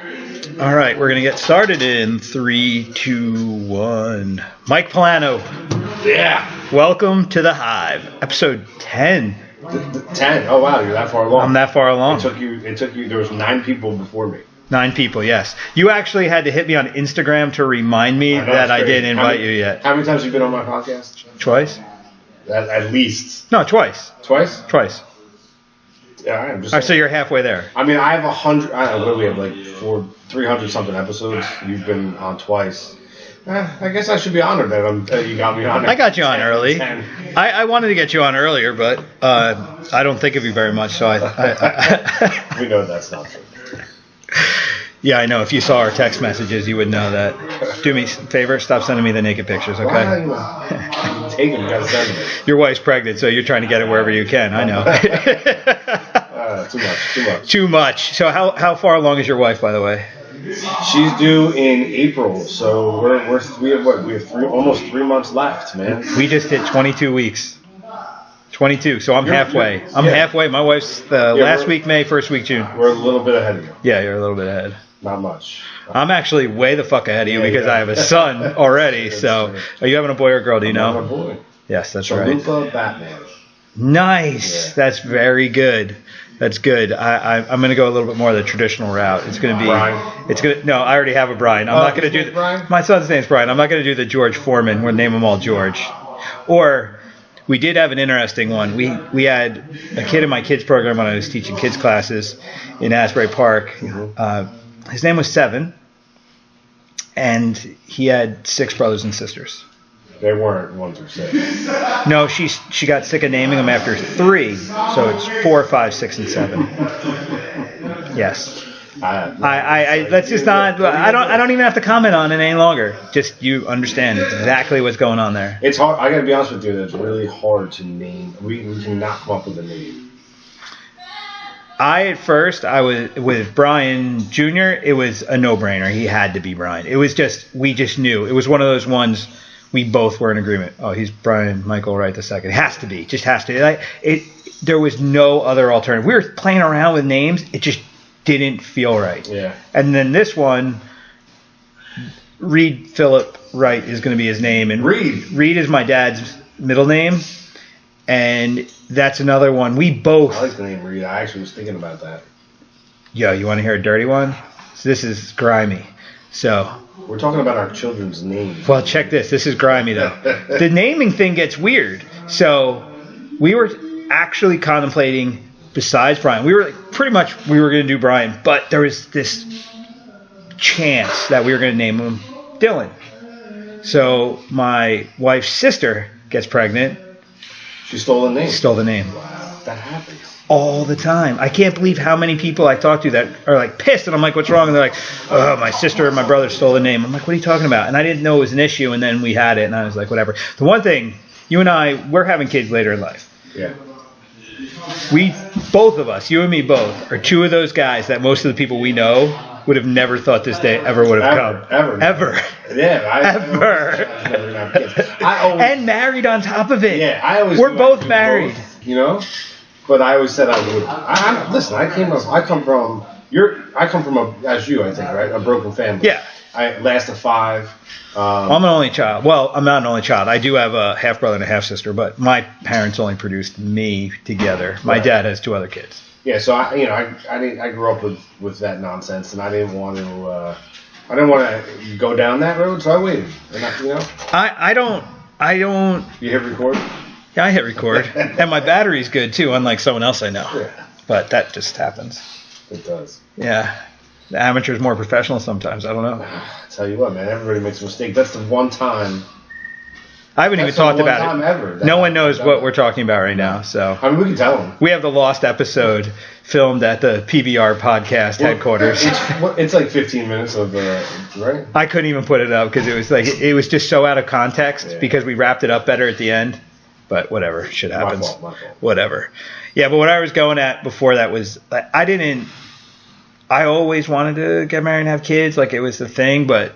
All right, we're going to get started in 3, 2, 1. Mike Polano. Yeah. Welcome to the Hive, episode 10. 10. Oh wow, you're that far along. I'm that far along. It took you. There was 9 people before me. 9 people, yes. You actually had to hit me on Instagram to remind me that I didn't invite you yet. How many times have you been on my podcast? Twice? At least. No, twice. Twice? Twice. Yeah, I'm just. All right, so you're halfway there. I mean, I have 100. I don't know. What do we have? Like 300 something episodes. You've been on twice. I guess I should be honored that you got me on. I got you on early. I wanted to get you on earlier, but I don't think of you very much, so I We know that's not true. Yeah, I know. If you saw our text messages, you would know that. Do me a favor, stop sending me the naked pictures, okay? Why? Take them, you gotta send them. Your wife's pregnant, so you're trying to get it wherever you can. I know. Too much. So how far along is your wife, by the way? She's due in April, so we have almost 3 months left, man. We just did 22 weeks. 22, so I'm halfway. I'm halfway. My wife's last week May, first week June. We're a little bit ahead of you. Yeah, you're a little bit ahead. Not much. I'm actually way the fuck ahead of you because I have a son already. So, are you having a boy or a girl? Do you know? I'm a boy. Yes, that's right. Chalupa Batman. Nice. Yeah. That's very good. That's good. I'm going to go a little bit more of the traditional route. It's going to be. Brian. No, I already have a Brian. I'm not going to do. Brian? My son's name's Brian. I'm not going to do the George Foreman. We'll name them all George. Or we did have an interesting one. We had a kid in my kids program when I was teaching kids classes in Asbury Park. Mm-hmm. His name was Seven, and he had 6 brothers and sisters. They weren't 1 through 6. No, she got sick of naming them after 3, so it's 4, 5, 6, and 7. Yes. That's just not. I don't even have to comment on it any longer. Just you understand exactly what's going on there. It's hard. I gotta be honest with you. It's really hard to name. We cannot come up with a name. At first, I was with Brian Jr. It was a no-brainer. He had to be Brian. It was just we just knew. It was one of those ones we both were in agreement. Oh, he's Brian Michael Wright II. It has to be. Just has to. There was no other alternative. We were playing around with names. It just didn't feel right. Yeah. And then this one, Reed Philip Wright is going to be his name, and Reed is my dad's middle name. And that's another one. We both. I like the name Reed. I actually was thinking about that. Yo, you want to hear a dirty one? So this is grimy. So. We're talking about our children's names. Well, check this. This is grimy, though. The naming thing gets weird. So we were actually contemplating, besides Brian, we were going to do Brian, but there was this chance that we were going to name him Dylan. So my wife's sister gets pregnant. She stole the name. Stole the name. Wow, that happens all the time. I can't believe how many people I talk to that are like pissed, and I'm like, what's wrong? And they're like, oh, my sister and my brother stole the name. I'm like, what are you talking about? And I didn't know it was an issue, and then we had it, and I was like, whatever. The one thing, you and I, we're having kids later in life. Yeah. We, both of us, you and me both, are 2 of those guys that most of the people we know would have never thought this day ever would have come. Ever. Yeah. Ever. And married on top of it. Yeah, I always. We're both married. Both, you know? But I always said I would. Listen, I come from as you, I think, right? A broken family. Yeah. I last of 5. I'm an only child. Well, I'm not an only child. I do have a half brother and a half sister, but my parents only produced me together. My dad has 2 other kids. Yeah, so I grew up with that nonsense, and I didn't want to go down that road, so I waited. And I don't. You hit record? Yeah, I hit record, and my battery's good too, unlike someone else I know. Yeah. But that just happens. It does. Yeah. The amateur's more professional sometimes. I don't know. I tell you what, man, everybody makes a mistake. That's the one time. I haven't even talked about it. Ever no one knows what we're talking about right now. So I mean, we can tell them. We have the lost episode filmed at the PBR podcast headquarters. It's like 15 minutes of right. I couldn't even put it up because it was just so out of context because we wrapped it up better at the end. But whatever, shit happens. My fault. Whatever. Yeah, but what I was going at before that was I always wanted to get married and have kids, like it was the thing, but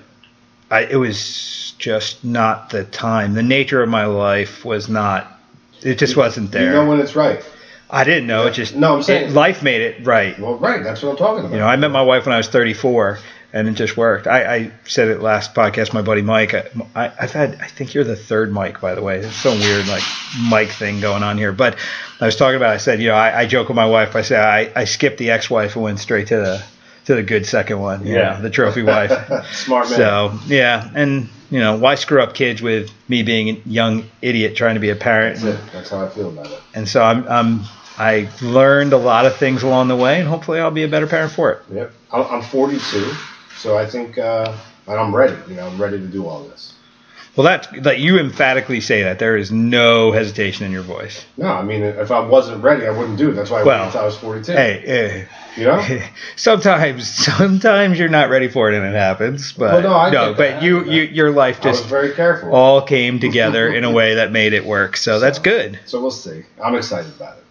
it was just not the time. The nature of my life was not. It just wasn't there. You know when it's right. I didn't know. It just No, I'm saying life made it right. Well, right. That's what I'm talking about. You know, I met my wife when I was 34, and it just worked. I said it last podcast. My buddy Mike. I've had. I think you're the third Mike, by the way. It's some weird like Mike thing going on here. But I was talking about. I said, you know, I joke with my wife. I say I skipped the ex-wife and went straight to the good second one. You know, the trophy wife. Smart man. So yeah, and you know, why screw up kids with me being a young idiot trying to be a parent? That's it. That's how I feel about it. And so I learned a lot of things along the way, and hopefully I'll be a better parent for it. Yep. I'm 42, so I think and I'm ready. You know, I'm ready to do all this. Well, that you emphatically say that. There is no hesitation in your voice. No, I mean, if I wasn't ready, I wouldn't do it. That's why I waited until I was 42. Hey, you know? sometimes you're not ready for it and it happens. But your life I was just very careful. all came together in a way that made it work. So that's good. So we'll see. I'm excited about it.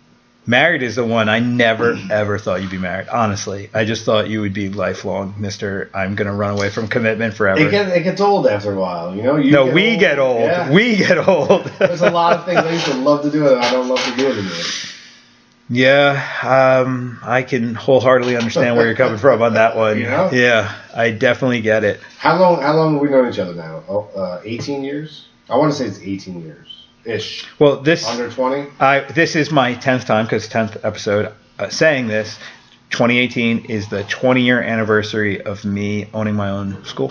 Married is the one. I never, ever thought you'd be married. Honestly, I just thought you would be lifelong, Mr. I'm going to run away from commitment forever. It gets old after a while, you know? We get old. Yeah. We get old. There's a lot of things I used to love to do that I don't love to do anymore. Yeah, I can wholeheartedly understand where you're coming from on that one. You know? Yeah, I definitely get it. How long have we known each other now? 18 years? I want to say it's 18 years. Ish. Well, this under 20. This is my 10th time because 10th episode saying this. 2018 is the 20-year anniversary of me owning my own school.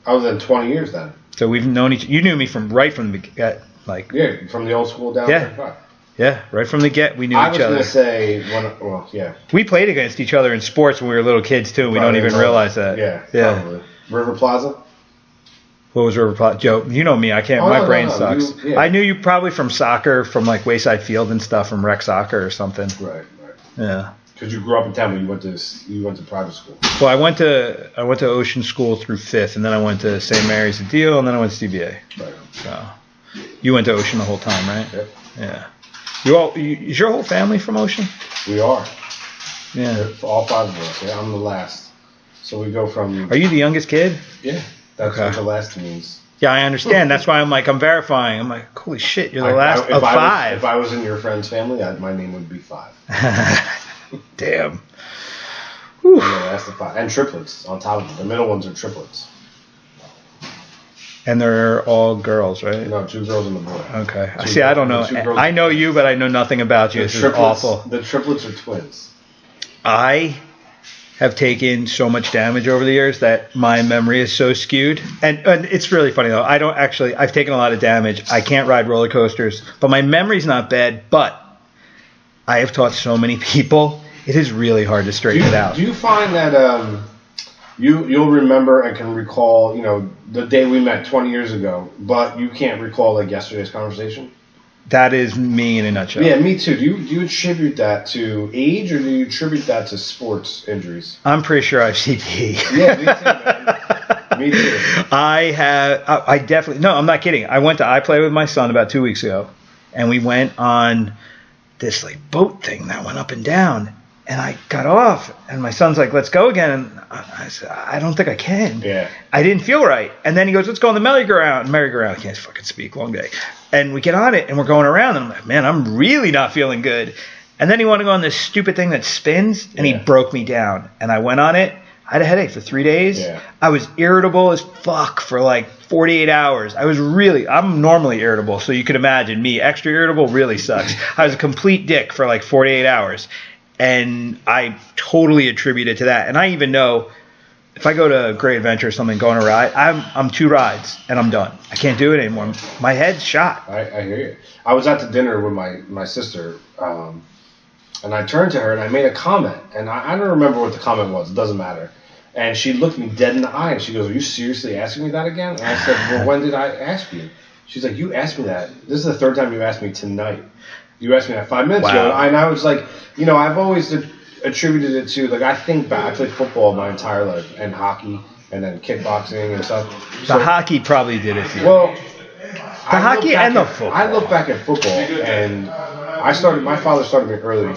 I was in 20 years then. So we've known each. You knew me from the get, like from the old school down there. Yeah, right from the get, we knew each other. I was going to say, we played against each other in sports when we were little kids too. We don't even realize that. Yeah. Probably. River Plaza. What was River Plaza? Joe, you know me. I can't. My brain sucks. I knew you probably from soccer, from like Wayside Field and stuff, from rec soccer or something. Right. Yeah. Because you grew up in town, but you went to private school. Well, I went to Ocean School through 5th, and then I went to St. Mary's at Deal, and then I went to CBA. Right. So you went to Ocean the whole time, right? Yep. Yeah. Is your whole family from Ocean? We are. Yeah. All 5 of us. Yeah, I'm the last. So we go from. Are you the youngest kid? Yeah. That's what the last means. Yeah, I understand. That's why I'm verifying. I'm like, holy shit, you're the last of 5. If I was in your friend's family, my name would be 5. Damn. Yeah, that's the 5. And triplets on top of it. The middle ones are triplets. And they're all girls, right? No, 2 girls and a boy. Okay. See, I don't know. I know you, but I know nothing about you. This is awful. The triplets are twins. I have taken so much damage over the years that my memory is so skewed. And it's really funny, though. I've taken a lot of damage. I can't ride roller coasters, but my memory's not bad. But I have taught so many people, it is really hard to straighten it out. Do you find that you'll remember and can recall, the day we met 20 years ago, but you can't recall like yesterday's conversation? That is me in a nutshell. Yeah, me too. Do you attribute that to age, or do you attribute that to sports injuries? I'm pretty sure I have CTE. Yeah, me too, man. Me too. I definitely, no, I'm not kidding. I went to iPlay with my son about 2 weeks ago, and we went on this like boat thing that went up and down, and I got off, and my son's like, let's go again, and I said, I don't think I can. Yeah. I didn't feel right. And then he goes, let's go on the merry-go-round. I can't fucking speak, long day. And we get on it, and we're going around, and I'm like, man, I'm really not feeling good. And then he wanted to go on this stupid thing that spins, and he broke me down. And I went on it. I had a headache for 3 days. Yeah. I was irritable as fuck for like 48 hours. I'm normally irritable, so you can imagine me. Extra irritable really sucks. I was a complete dick for like 48 hours. And I totally attribute it to that. And I even know if I go to Great Adventure or something, go on a ride, I'm 2 rides and I'm done. I can't do it anymore. My head's shot. I hear you. I was at the dinner with my sister, and I turned to her and I made a comment. And I don't remember what the comment was. It doesn't matter. And she looked me dead in the eye and she goes, are you seriously asking me that again? And I said, well, when did I ask you? She's like, you asked me that. This is the 3rd time you asked me tonight. You asked me that 5 minutes ago, and I was like, I've always attributed it to, like, I think back, I played football my entire life, and hockey, and then kickboxing and stuff. The hockey probably did it for you. Well, the hockey and the football. I look back at football, and my father started me early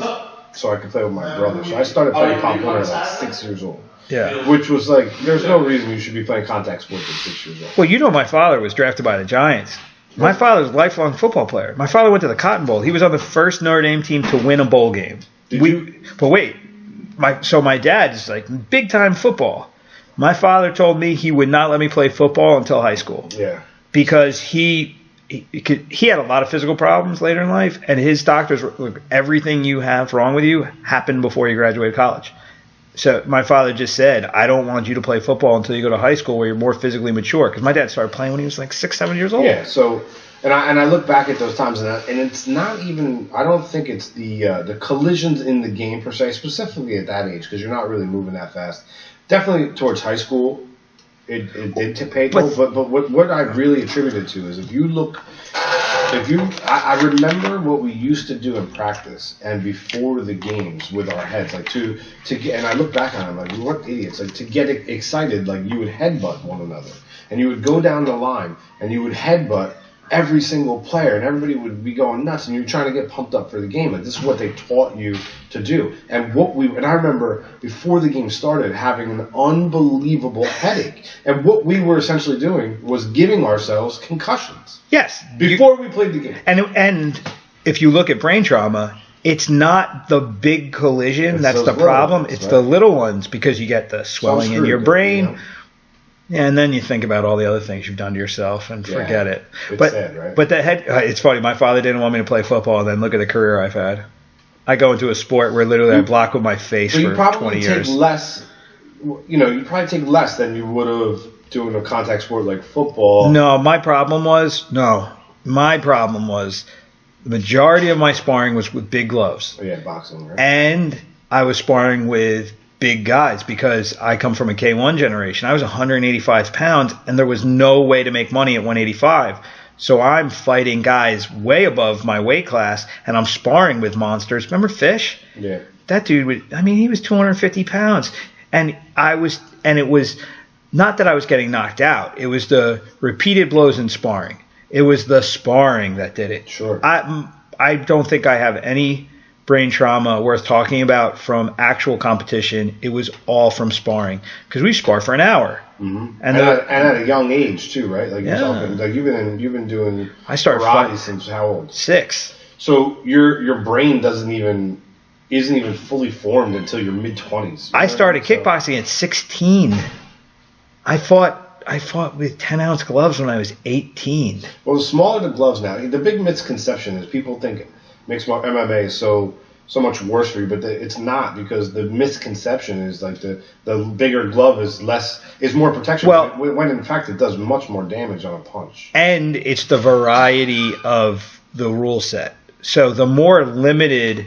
so I could play with my brother. So I started playing Pop Warner at like 6 years old. Yeah. Which was like, there's no reason you should be playing contact sports at 6 years old. Well, my father was drafted by the Giants. My father's a lifelong football player. My father went to the Cotton Bowl. He was on the first Notre Dame team to win a bowl game. But wait, my dad's like big time football. My father told me he would not let me play football until high school. Yeah. Because he had a lot of physical problems later in life, and his doctors were, look, everything you have wrong with you happened before you graduated college. So my father just said, I don't want you to play football until you go to high school where you're more physically mature. Because my dad started playing when he was like 6, 7 years old. Yeah, so, and I look back at those times, and it's not even, I don't think it's the collisions in the game per se, specifically at that age, because you're not really moving that fast. Definitely towards high school, it did pay toll, but what I really attribute it to is I remember what we used to do in practice and before the games with our heads, like to get, and I look back on it, I'm like, what idiots, like to get excited, like you would headbutt one another, and you would go down the line, and you would headbutt every single player, and everybody would be going nuts, and you're trying to get pumped up for the game. Like this is what they taught you to do. And I remember before the game started having an unbelievable headache, and what we were essentially doing was giving ourselves concussions. Yes, before we played the game. And if you look at brain trauma, it's not the big collision that's the problem. It's the little ones, because you get the swelling in your brain. You know? And then you think about all the other things you've done to yourself and forget it. It's sad, right? But it's funny. My father didn't want me to play football, and then look at the career I've had. I go into a sport where literally I block with my face for 20 years. You probably take less than you would have doing a contact sport like football. No, my problem was the majority of my sparring was with big gloves. Oh, yeah, boxing, right? And I was sparring with big guys because I come from a K1 generation. I was 185 pounds, and there was no way to make money at 185. So I'm fighting guys way above my weight class, and I'm sparring with monsters. Remember Fish? Yeah. That dude, he was 250 pounds. And it was not that I was getting knocked out. It was the repeated blows in sparring. It was the sparring that did it. Sure. I don't think I have any brain trauma worth talking about from actual competition. It was all from sparring, because we spar for an hour. Mm-hmm. And at a young age too, right? Like you're talking, like you've been doing. I started karate since how old? 6. So your brain isn't even fully formed until your mid-20s. I started kickboxing at 16. I fought with 10-ounce gloves when I was 18. Well, the smaller the gloves now, the big misconception is people think mixed MMA is so much worse for you, but it's not, because the misconception is like the bigger glove is more protection. Well, when in fact it does much more damage on a punch. And it's the variety of the rule set. So the more limited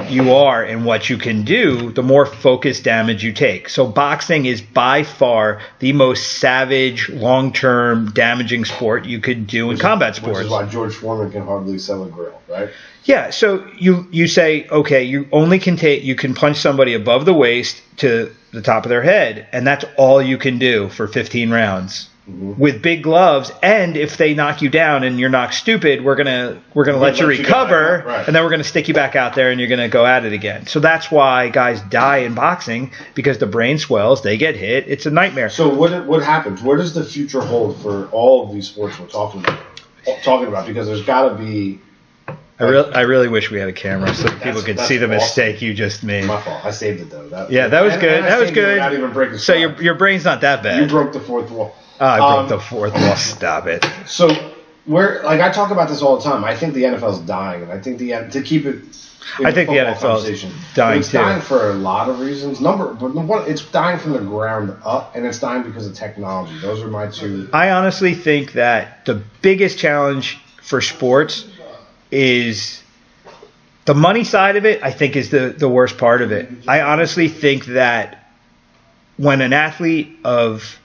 you are in what you can do, the more focused damage you take. So boxing is by far the most savage, long-term damaging sport you could do in combat sports. Which is why George Foreman can hardly sell a grill, right? Yeah, so you say, okay, you can punch somebody above the waist to the top of their head, and that's all you can do for 15 rounds. Mm-hmm. With big gloves, and if they knock you down and you're knocked stupid, we're gonna let you recover, right. And then we're gonna stick you back out there and you're gonna go at it again. So that's why guys die in boxing, because the brain swells, they get hit, it's a nightmare. So what happens? Where does the future hold for all of these sports we're talking about? Because there's got to be. I really wish we had a camera so people could see the mistake you just made. My fault. I saved it though. That was good. That was good. Without even breaking. So your brain's not that bad. You broke the fourth wall. Oh, I broke the fourth wall. Stop it. So I talk about this all the time. I think the NFL is dying, and I think the NFL is dying too. It's dying for a lot of reasons. It's dying from the ground up, and it's dying because of technology. Those are my two. I honestly think that the biggest challenge for sports is the money side of it. I think is the worst part of it. I honestly think that when an athlete of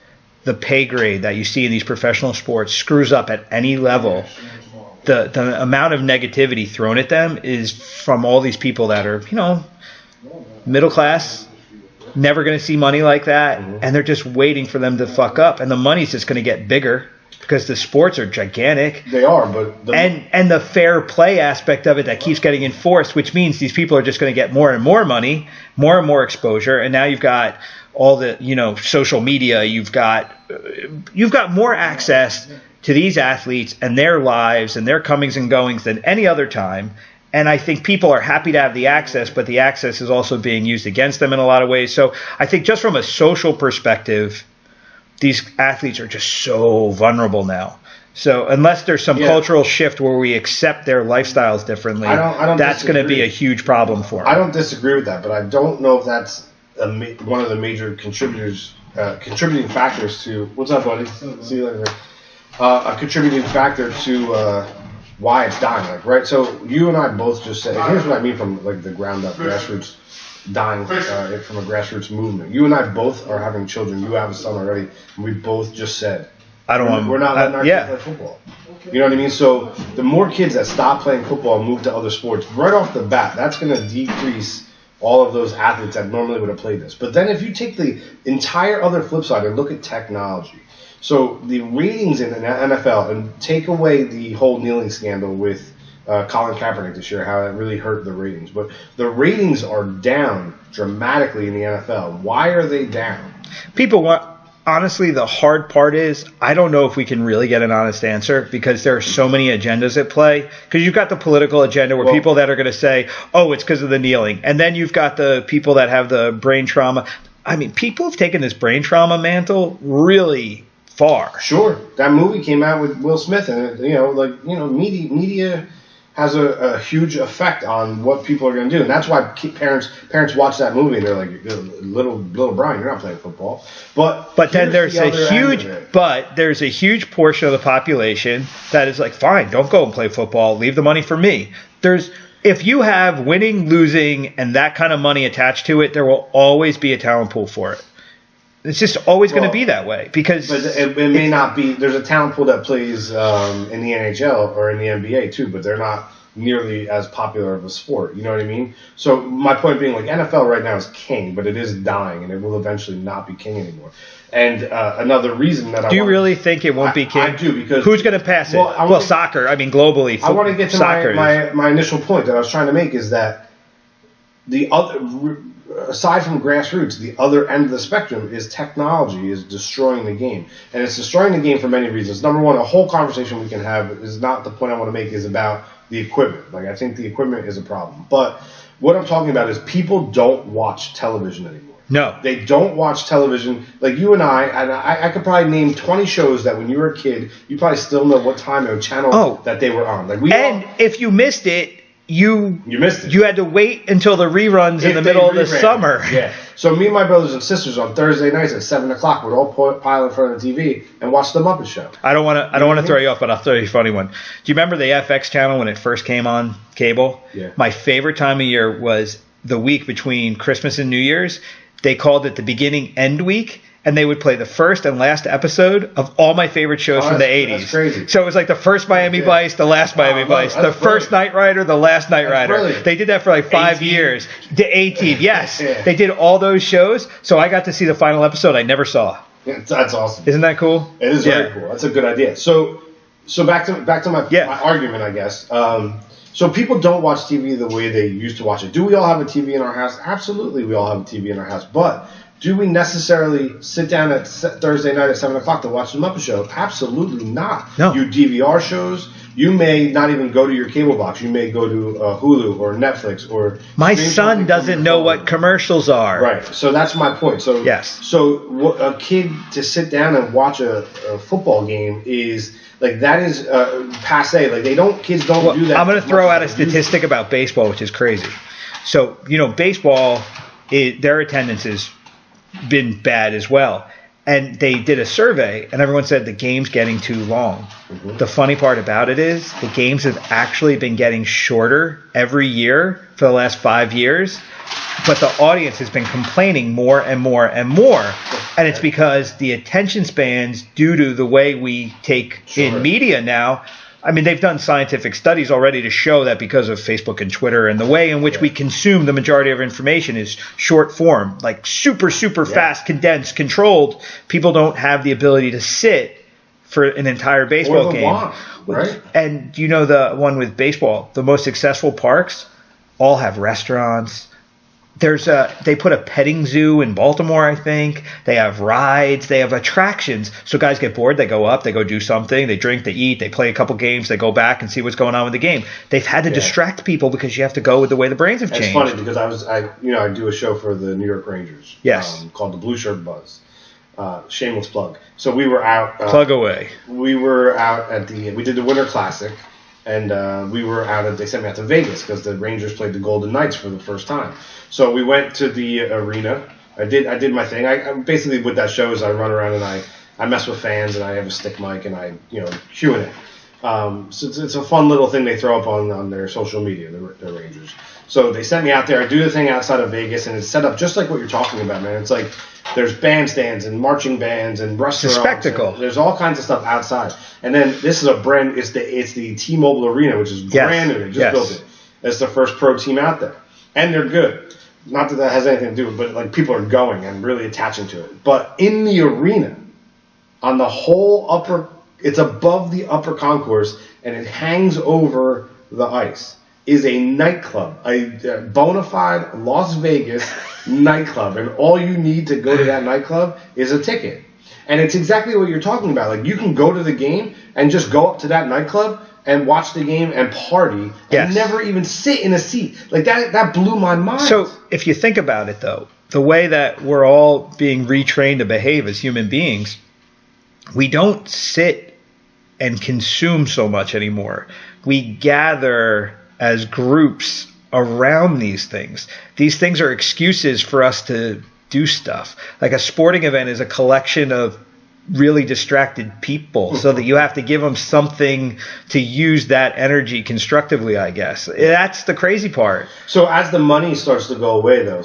the pay grade that you see in these professional sports screws up at any level, the amount of negativity thrown at them is from all these people that are, middle class, never going to see money like that, and they're just waiting for them to fuck up, and the money's just going to get bigger because the sports are gigantic. They are, but and the fair play aspect of it that keeps getting enforced, which means these people are just going to get more and more money, more and more exposure, and now you've got all the social media, you've got more access to these athletes and their lives and their comings and goings than any other time. And I think people are happy to have the access, but the access is also being used against them in a lot of ways. So I think just from a social perspective, these athletes are just so vulnerable now. So unless there's some cultural shift where we accept their lifestyles differently, I don't that's going to be a huge problem for them. I don't disagree with that, but I don't know if that's one of the major contributing factors to. What's up, buddy? See you later. A contributing factor to why it's dying. Like, right? So you and I both just said. And here's what I mean from like the ground up grassroots dying from a grassroots movement. You and I both are having children. You have a son already, and we both just said. We're not letting our kids play football. You know what I mean? So the more kids that stop playing football and move to other sports, right off the bat, that's going to decrease all of those athletes that normally would have played this. But then if you take the entire other flip side and look at technology, so the ratings in the NFL, and take away the whole kneeling scandal with Colin Kaepernick this year, how it really hurt the ratings. But the ratings are down dramatically in the NFL. Why are they down? People want... Honestly, the hard part is I don't know if we can really get an honest answer because there are so many agendas at play. Because you've got the political agenda where people that are going to say, oh, it's because of the kneeling. And then you've got the people that have the brain trauma. I mean, people have taken this brain trauma mantle really far. Sure. That movie came out with Will Smith, and media has a huge effect on what people are going to do, and that's why parents watch that movie and they're like, little Brian, you're not playing football. But then there's a huge portion of the population that is like, fine, don't go and play football, leave the money for me. If you have winning, losing, and that kind of money attached to it, there will always be a talent pool for it. It's just always going to be that way because but it may not be. There's a talent pool that plays in the NHL or in the NBA too, but they're not nearly as popular of a sport. You know what I mean? So my point being, like, NFL right now is king, but it is dying, and it will eventually not be king anymore. And another reason that do you really think it won't be king? I do, because who's going to pass it? Soccer. I mean, globally. I want to get to my initial point that I was trying to make is that the other. Aside from grassroots, the other end of the spectrum is technology is destroying the game. And it's destroying the game for many reasons. Number one, a whole conversation we can have is not the point I want to make, is about the equipment. Like, I think the equipment is a problem. But what I'm talking about is people don't watch television anymore. No. They don't watch television. Like you and I could probably name 20 shows that when you were a kid, you probably still know what time or channel that they were on. If you missed it, you missed it. You had to wait until the reruns in the middle of the summer. Yeah. So me and my brothers and sisters on Thursday nights at 7:00 would all pile in front of the TV and watch the Muppet Show. I don't want to throw you off, but I'll throw you a funny one. Do you remember the FX channel when it first came on cable? Yeah. My favorite time of year was the week between Christmas and New Year's. They called it the beginning end week. And they would play the first and last episode of all my favorite shows from the 80s. That's crazy. So it was like the first Miami Vice, the last Miami Vice, the first Knight Rider, the last Knight Rider. Brilliant. They did that for like 5 years. The A-Team, yes. They did all those shows. So I got to see the final episode I never saw. Yeah, that's awesome. Isn't that cool? It is very cool. That's a good idea. So back to my argument, I guess. So people don't watch TV the way they used to watch it. Do we all have a TV in our house? Absolutely, we all have a TV in our house. But do we necessarily sit down at Thursday night at 7:00 to watch the Muppet Show? Absolutely not. No. You DVR shows. You may not even go to your cable box. You may go to Hulu or Netflix or. My son doesn't know what commercials are. Right. So that's my point. So yes. So a kid to sit down and watch a football game is like, that is passe. Like, kids don't do that. I'm going to throw out a statistic about baseball, which is crazy. So baseball, their attendance has been bad as well. And they did a survey, and everyone said the game's getting too long. Mm-hmm. The funny part about it is the games have actually been getting shorter every year for the last 5 years, but the audience has been complaining more and more and more. And it's because the attention spans, due to the way we take in media now, I mean, they've done scientific studies already to show that because of Facebook and Twitter and the way in which we consume the majority of information is short form, like super, super fast, condensed, controlled. People don't have the ability to sit for an entire baseball game. Right? And the one with baseball, the most successful parks all have restaurants, they put a petting zoo in Baltimore, I think. They have rides, they have attractions. So guys get bored, they go up, they go do something, they drink, they eat, they play a couple games, they go back and see what's going on with the game. They've had to distract people because you have to go with the way the brains have changed. It's funny because I do a show for the New York Rangers. Yes. Called the Blue Shirt Buzz. Shameless plug. So we were out. Plug away. We were out we did the Winter Classic. And they sent me out to Vegas because the Rangers played the Golden Knights for the first time. So we went to the arena. I did my thing. I basically, with that show, is I run around and I mess with fans and I have a stick mic and I Q&A. So it's a fun little thing they throw up on their social media, the Rangers. So they sent me out there. I do the thing outside of Vegas, and it's set up just like what you're talking about, man. It's like there's bandstands and marching bands and restaurants. It's a spectacle. There's all kinds of stuff outside. And then this is it's the T-Mobile Arena, which is brand new. They just built it. It's the first pro team out there. And they're good. Not that has anything to do with it, but like people are going and really attaching to it. But in the arena, on the whole it's above the upper concourse, and it hangs over the ice, is a nightclub, a bona fide Las Vegas nightclub. And all you need to go to that nightclub is a ticket. And it's exactly what you're talking about. Like, you can go to the game and just go up to that nightclub and watch the game and party and never even sit in a seat. Like, that blew my mind. So if you think about it, though, the way that we're all being retrained to behave as human beings, we don't sit and consume so much anymore. We gather as groups around these things. These things are excuses for us to do stuff. Like a sporting event is a collection of really distracted people, so that you have to give them something to use that energy constructively, I guess. That's the crazy part. So as the money starts to go away, though,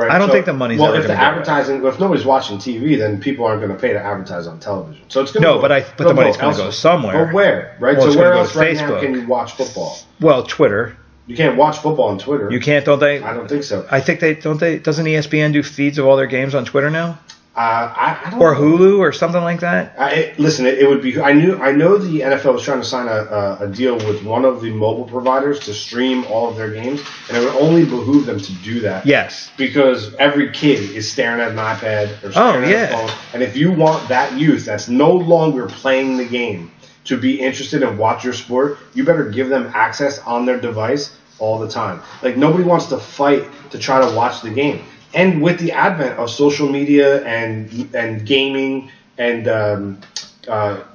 I don't think the money's ever going to go away. Well, if nobody's watching TV, then people aren't going to pay to advertise on television. So it's going to but the money's going to go somewhere. But where? Right? Well, so where else right now can you watch football? Well, Twitter. You can't watch football on Twitter. You can't, don't they? I don't think so. I think doesn't ESPN do feeds of all their games on Twitter now? I don't or know. Hulu or something like that. Listen, it would be. I know the NFL was trying to sign a deal with one of the mobile providers to stream all of their games, and it would only behoove them to do that. Yes, because every kid is staring at an iPad or staring at a phone, and if you want that youth that's no longer playing the game to be interested and watch your sport, you better give them access on their device all the time. Like, nobody wants to fight to try to watch the game. And with the advent of social media and gaming and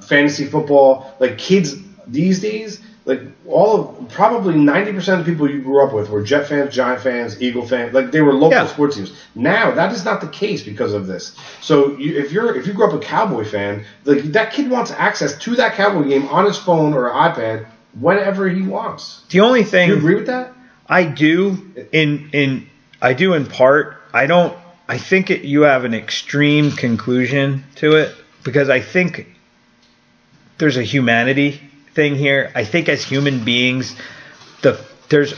fantasy football, like, kids these days, like, probably 90% of the people you grew up with were Jet fans, Giant fans, Eagle fans. Like, they were local sports teams. Now that is not the case because of this. So if you grew up a Cowboy fan, like, that kid wants access to that Cowboy game on his phone or iPad whenever he wants. The only thing, do you agree with that? I do in part. I think you have an extreme conclusion to it, because I think there's a humanity thing here. I think as human beings, there's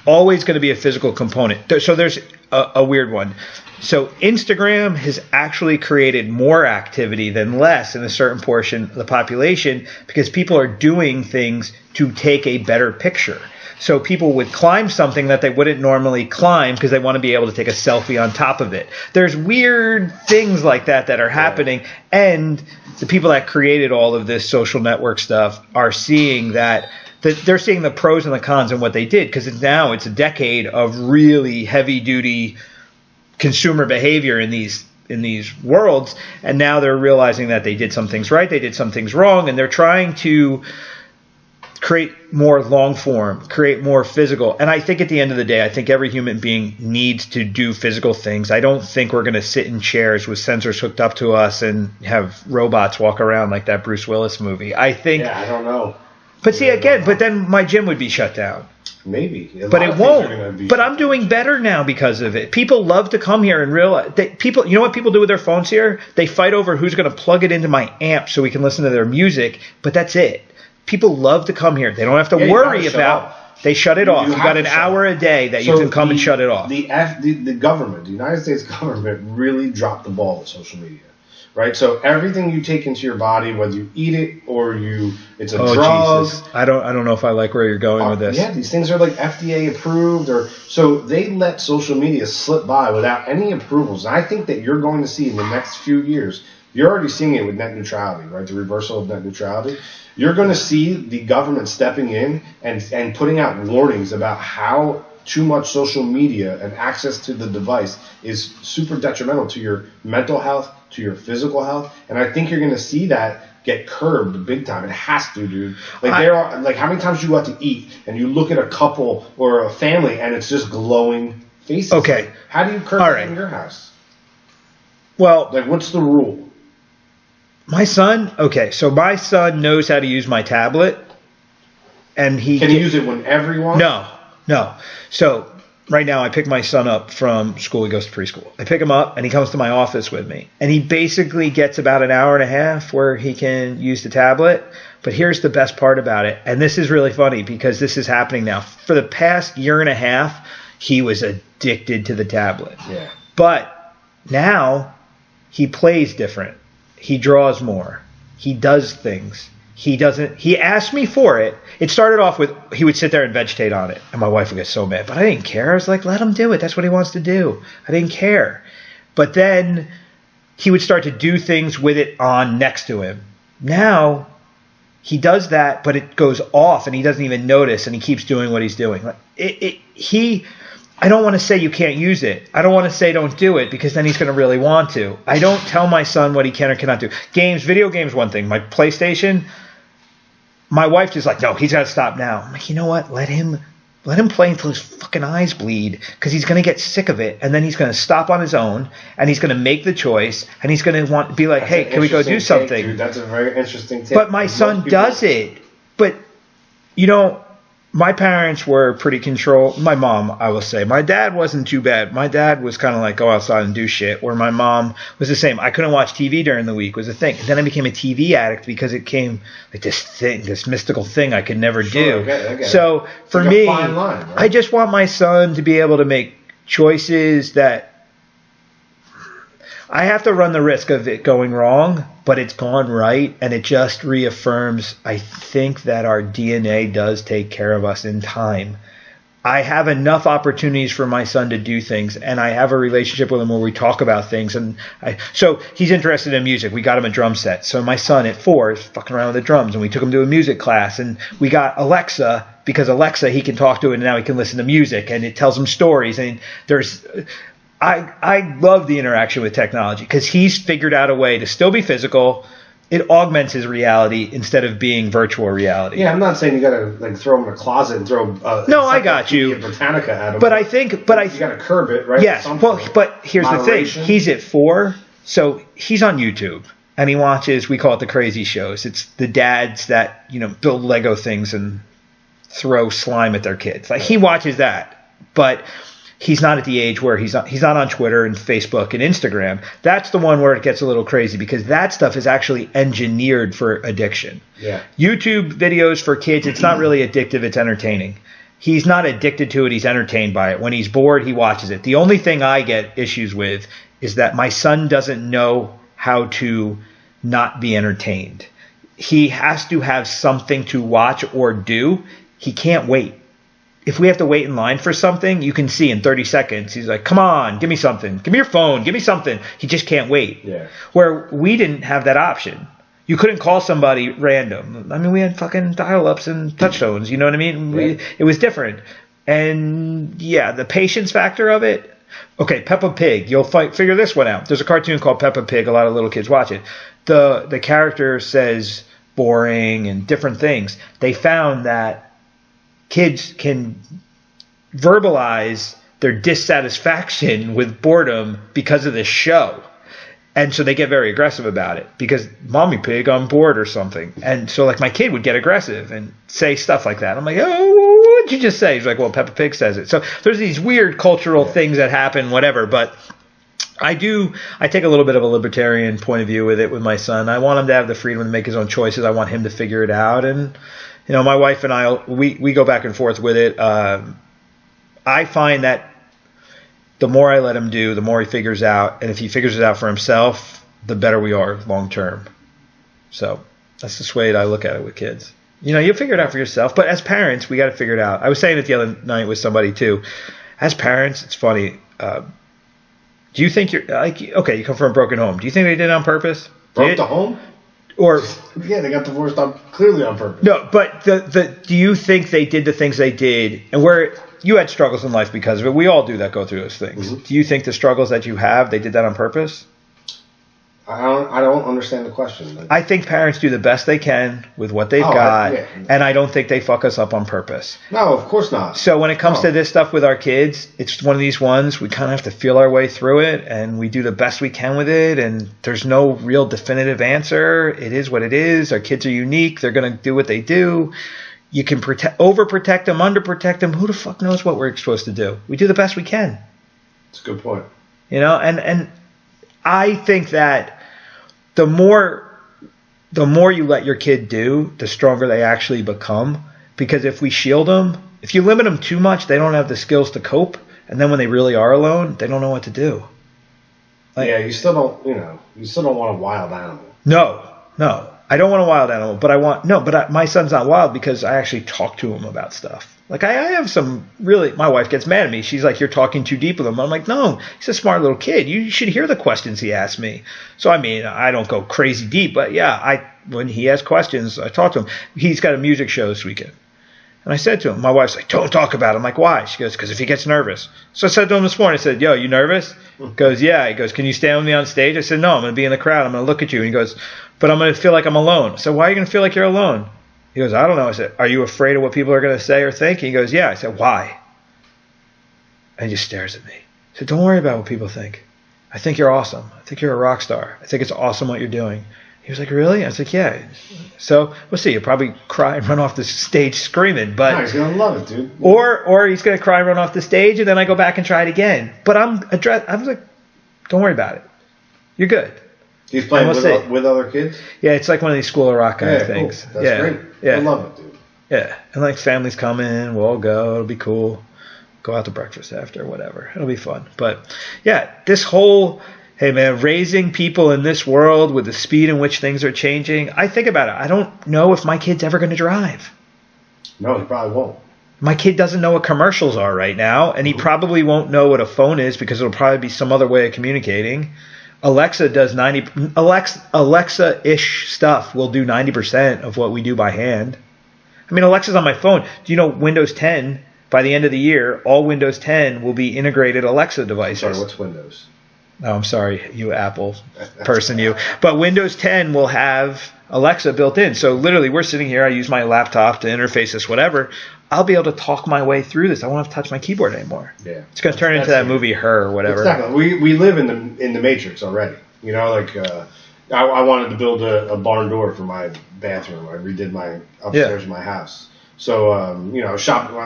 always going to be a physical component. So there's a weird one. So Instagram has actually created more activity than less in a certain portion of the population, because people are doing things to take a better picture. So people would climb something that they wouldn't normally climb because they want to be able to take a selfie on top of it. There's weird things like that are happening. And the people that created all of this social network stuff are seeing that they're seeing the pros and the cons in what they did, because now it's a decade of really heavy-duty consumer behavior in these worlds. And now they're realizing that they did some things right, they did some things wrong, and they're trying to create more long form, create more physical. And I think at the end of the day, I think every human being needs to do physical things. I don't think we're going to sit in chairs with sensors hooked up to us and have robots walk around like that Bruce Willis movie. I don't know. But see, again, but then my gym would be shut down. Maybe. But it won't. But I'm doing better now because of it. People love to come here and realize that you know what people do with their phones here? They fight over who's going to plug it into my amp so we can listen to their music, but that's it. People love to come here. They don't have to worry about. They shut it off. You got an hour a day that you can come and shut it off. The government, the United States government, really dropped the ball with social media. right? So everything you take into your body, whether you eat it or it's a drug. Jesus. I don't know if I like where you're going with this. Yeah, these things are like FDA approved, so they let social media slip by without any approvals. And I think that you're going to see in the next few years. You're already seeing it with net neutrality, right? The reversal of net neutrality. You're going to see the government stepping in and putting out warnings about how too much social media and access to the device is super detrimental to your mental health, to your physical health. And I think you're going to see that get curbed big time. It has to, dude. Like how many times do you go out to eat and you look at a couple or a family and it's just glowing faces? Okay. Like, how do you curb that in your house? Well, like, what's the rule? My son knows how to use my tablet, and can he use it whenever he wants? No. So right now I pick my son up from school. He goes to preschool. I pick him up, and he comes to my office with me, and he basically gets about an hour and a half where he can use the tablet. But here's the best part about it, and this is really funny because this is happening now. For the past year and a half, he was addicted to the tablet. Yeah. But now he plays different. He draws more. He does things. He asked me for it. It started off with he would sit there and vegetate on it. And my wife would get so mad. But I didn't care. I was like, let him do it. That's what he wants to do. I didn't care. But then he would start to do things with it on next to him. Now he does that, but it goes off and he doesn't even notice and he keeps doing what he's doing. I don't want to say you can't use it. I don't want to say don't do it because then he's going to really want to. I don't tell my son what he can or cannot do. Video games, one thing. My PlayStation, my wife is like, no, he's got to stop now. I'm like, you know what? Let him play until his fucking eyes bleed because he's going to get sick of it and then he's going to stop on his own and he's going to make the choice and he's going to be like, hey, can we go do something? Dude, that's a very interesting take. But my son does it. But, my parents were pretty controlled. My mom, I will say. My dad wasn't too bad. My dad was kind of like, go outside and do shit. Where my mom was the same. I couldn't watch TV during the week was the thing. And then I became a TV addict because it came like this mystical thing I could never do. Okay. So for like me, a fine line, right? I just want my son to be able to make choices that I have to run the risk of it going wrong, but it's gone right, and it just reaffirms, I think, that our DNA does take care of us in time. I have enough opportunities for my son to do things, and I have a relationship with him where we talk about things. So he's interested in music. We got him a drum set. So my son at 4 is fucking around with the drums, and we took him to a music class, and we got Alexa, because Alexa, he can talk to it, and now he can listen to music, and it tells him stories, and I love the interaction with technology because he's figured out a way to still be physical. It augments his reality instead of being virtual reality. Yeah, I'm not saying you gotta throw him in a closet and throw. No, I got you. Britannica at him. But you gotta curb it, right? Yes. But here's moderation. The thing: he's at 4, so he's on YouTube and he watches. We call it the crazy shows. It's the dads that build Lego things and throw slime at their kids. Like he watches that, but he's not at the age where he's not on Twitter and Facebook and Instagram. That's the one where it gets a little crazy because that stuff is actually engineered for addiction. Yeah. YouTube videos for kids, it's not really addictive, it's entertaining. He's not addicted to it, he's entertained by it. When he's bored, he watches it. The only thing I get issues with is that my son doesn't know how to not be entertained. He has to have something to watch or do. He can't wait. If we have to wait in line for something, you can see in 30 seconds, he's like, come on, give me something. Give me your phone. Give me something. He just can't wait. Yeah. Where we didn't have that option. You couldn't call somebody random. I mean, we had fucking dial-ups and touchstones. You know what I mean? Yeah. It was different. And, yeah, the patience factor of it. Okay, Peppa Pig. You'll figure this one out. There's a cartoon called Peppa Pig. A lot of little kids watch it. The character says boring and different things. They found that kids can verbalize their dissatisfaction with boredom because of this show. And so they get very aggressive about it because Mommy Pig, I'm bored or something. And so like my kid would get aggressive and say stuff like that. I'm like, oh, what did you just say? He's like, well, Peppa Pig says it. So there's these weird cultural things that happen, whatever. But I take a little bit of a libertarian point of view with it with my son. I want him to have the freedom to make his own choices. I want him to figure it out. And my wife and I, we go back and forth with it. I find that the more I let him do, the more he figures out. And if he figures it out for himself, the better we are long term. So that's just the way I look at it with kids. You know, you figure it out for yourself. But as parents, we got to figure it out. I was saying it the other night with somebody too. As parents, it's funny. Do you think you're like, okay, you come from a broken home. Do you think they did it on purpose? Broke the home? Or yeah, they got divorced clearly on purpose. No, but do you think they did the things they did, and where you had struggles in life because of it? We all do that, go through those things. Mm-hmm. Do you think the struggles that you have, they did that on purpose? I don't understand the question. I think parents do the best they can with what they've got, and I don't think they fuck us up on purpose. No, of course not. So when it comes to this stuff with our kids, it's one of these ones we kind of have to feel our way through it, and we do the best we can with it, and there's no real definitive answer. It is what it is. Our kids are unique. They're going to do what they do. You can overprotect them, underprotect them. Who the fuck knows what we're supposed to do? We do the best we can. That's a good point. You know, and I think that the more you let your kid do, the stronger they actually become. Because if we shield them, if you limit them too much, they don't have the skills to cope. And then when they really are alone, they don't know what to do. Like, yeah, you still don't want a wild animal. No. I don't want a wild animal, but my son's not wild because I actually talk to him about stuff. Like I have some really, my wife gets mad at me. She's like, you're talking too deep with him. I'm like, no, he's a smart little kid. You should hear the questions he asks me. So, I mean, I don't go crazy deep, but yeah, when he has questions, I talk to him. He's got a music show this weekend. And I said to him, my wife's like, don't talk about it. I'm like, why? She goes, because if he gets nervous. So I said to him this morning, I said, yo, you nervous? He goes, yeah. He goes, can you stand with me on stage? I said, no, I'm going to be in the crowd. I'm going to look at you. And he goes, but I'm going to feel like I'm alone. I said, why are you going to feel like you're alone? He goes, I don't know. I said, are you afraid of what people are going to say or think? He goes, yeah. I said, why? And he just stares at me. I said, don't worry about what people think. I think you're awesome. I think you're a rock star. I think it's awesome what you're doing. He was like, really? I was like, yeah. So we'll see. He'll probably cry and run off the stage screaming. But no, he's going to love it, dude. Or he's going to cry and run off the stage, and then I go back and try it again. But I'm like, don't worry about it. You're good. He's playing with other kids? Yeah, it's like one of these School of Rock kind of things. Cool. That's great. Yeah. I love it, dude. Yeah. And like families come in, we'll all go. It'll be cool. Go out to breakfast after, whatever. It'll be fun. But yeah, this whole, hey man, raising people in this world with the speed in which things are changing, I think about it. I don't know if my kid's ever going to drive. No, he probably won't. My kid doesn't know what commercials are right now, and he probably won't know what a phone is because it'll probably be some other way of communicating. Alexa does Alexa-ish stuff will do 90% of what we do by hand. I mean, Alexa's on my phone. Do you know Windows 10, by the end of the year, all Windows 10 will be integrated Alexa devices. Sorry, what's Windows? Oh, I'm sorry, you Apple person, you. But Windows 10 will have Alexa built in. So literally, we're sitting here. I use my laptop to interface this, whatever. I'll be able to talk my way through this. I won't have to touch my keyboard anymore. Yeah, it's going to turn into that movie Her or whatever. Exactly. We live in the Matrix already. You know, like I wanted to build a barn door for my bathroom. I redid my upstairs of my house. So you know,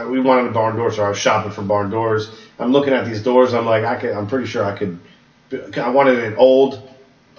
we wanted a barn door, so I was shopping for barn doors. I'm looking at these doors. I'm like, I'm pretty sure I could. I wanted it old.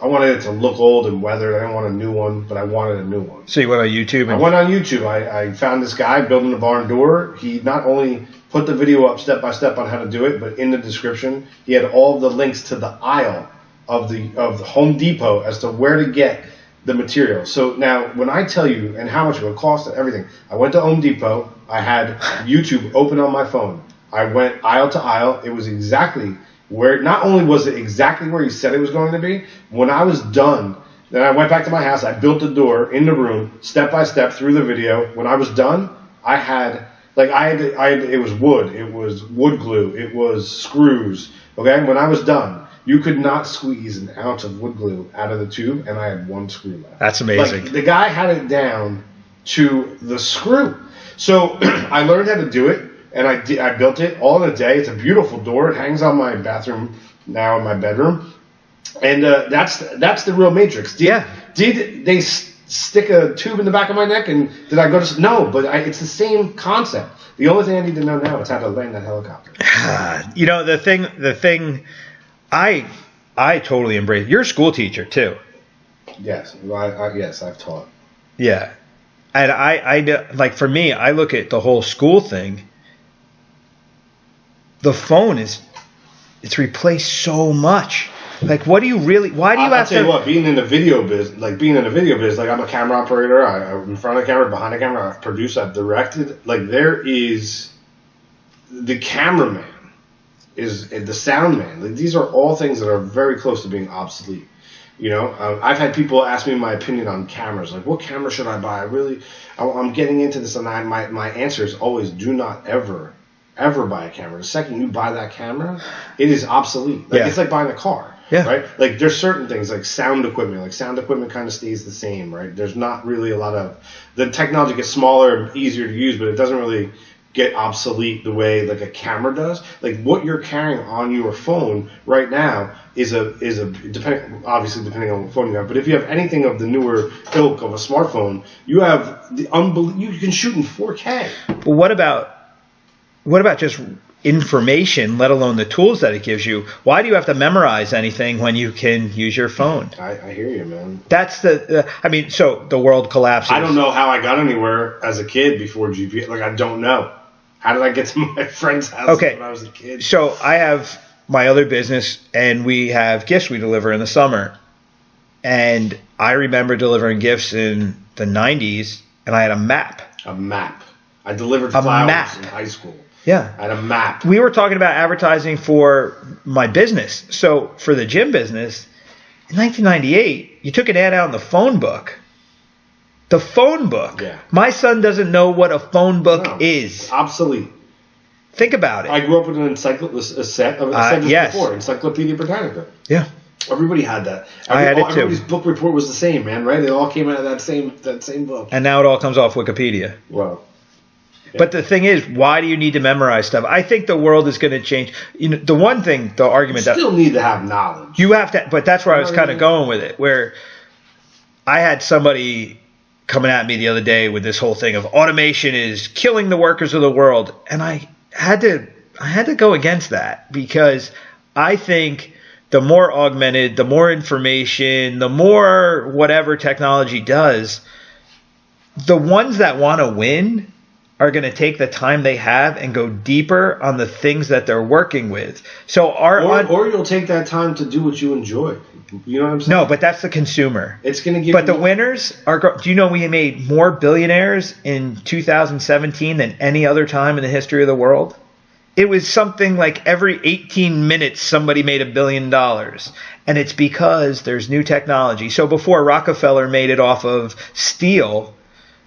I wanted it to look old and weathered. I didn't want a new one, but I wanted a new one. So you went on YouTube? I went on YouTube. I found this guy building a barn door. He not only put the video up step by step on how to do it, but in the description, he had all the links to the aisle of the Home Depot as to where to get the material. So now, when I tell you and how much it would cost and everything, I went to Home Depot. I had YouTube open on my phone. I went aisle to aisle. It was exactly where, not only was it exactly where he said it was going to be, when I was done, then I went back to my house, I built the door in the room, step by step through the video. When I was done, it was wood, it was wood glue, it was screws, okay? When I was done, you could not squeeze an ounce of wood glue out of the tube, and I had one screw left. That's amazing. Like, the guy had it down to the screw. So I learned how to do it. And I built it all in a day. It's a beautiful door. It hangs on my bathroom now in my bedroom. And that's the real Matrix. Did they stick a tube in the back of my neck? And did I go to... No, but it's the same concept. The only thing I need to know now is how to land that helicopter. You know, the thing I totally embrace. You're a school teacher, too. Yes. Yes, I've taught. Yeah. And I like, for me, I look at the whole school thing. The phone it's replaced so much. Like, what do you really? Why do you I'll have tell to? you what, being in the video biz, like I'm a camera operator. I'm in front of the camera, behind the camera. I've produced, I've directed. Like there is the cameraman, is the sound man. Like, these are all things that are very close to being obsolete. You know, I've had people ask me my opinion on cameras. Like, what camera should I buy? I'm getting into this, and my answer is always do not ever buy a camera. The second you buy that camera, it is obsolete. Like it's like buying a car. Yeah. Right? Like there's certain things like sound equipment. Like sound equipment kind of stays the same, right? There's not really a lot of the technology gets smaller and easier to use, but it doesn't really get obsolete the way like a camera does. Like what you're carrying on your phone right now is a depending on what phone you have. But if you have anything of the newer ilk of a smartphone, you have you can shoot in 4K. But what about just information, let alone the tools that it gives you? Why do you have to memorize anything when you can use your phone? I hear you, man. That's so the world collapses. I don't know how I got anywhere as a kid before GPS. Like, I don't know. How did I get to my friend's house when I was a kid? So I have my other business, and we have gifts we deliver in the summer. And I remember delivering gifts in the 90s, and I had a map. A map. I delivered flowers in high school. Yeah. I had a map. We were talking about advertising for my business. So for the gym business, in 1998, you took an ad out in the phone book. The phone book. Yeah. My son doesn't know what a phone book is. Obsolete. Think about it. I grew up with an Encyclopedia Britannica. Yeah. Everybody had that. I had it too. Everybody's book report was the same, man, right? It all came out of that same book. And now it all comes off Wikipedia. Well. Yeah. But the thing is, why do you need to memorize stuff? I think the world is going to change. You know, the one thing, the argument you still need to have knowledge. You have to, but that's where I was kind of going with it, where I had somebody coming at me the other day with this whole thing of automation is killing the workers of the world, and I had to go against that, because I think the more augmented, the more information, the more whatever technology does, the ones that want to win are going to take the time they have and go deeper on the things that they're working with. So or you'll take that time to do what you enjoy. You know what I'm saying? No, but that's the consumer. It's going to give. But the winners are. Do you know we made more billionaires in 2017 than any other time in the history of the world? It was something like every 18 minutes somebody made $1 billion. And it's because there's new technology. So before Rockefeller made it off of steel,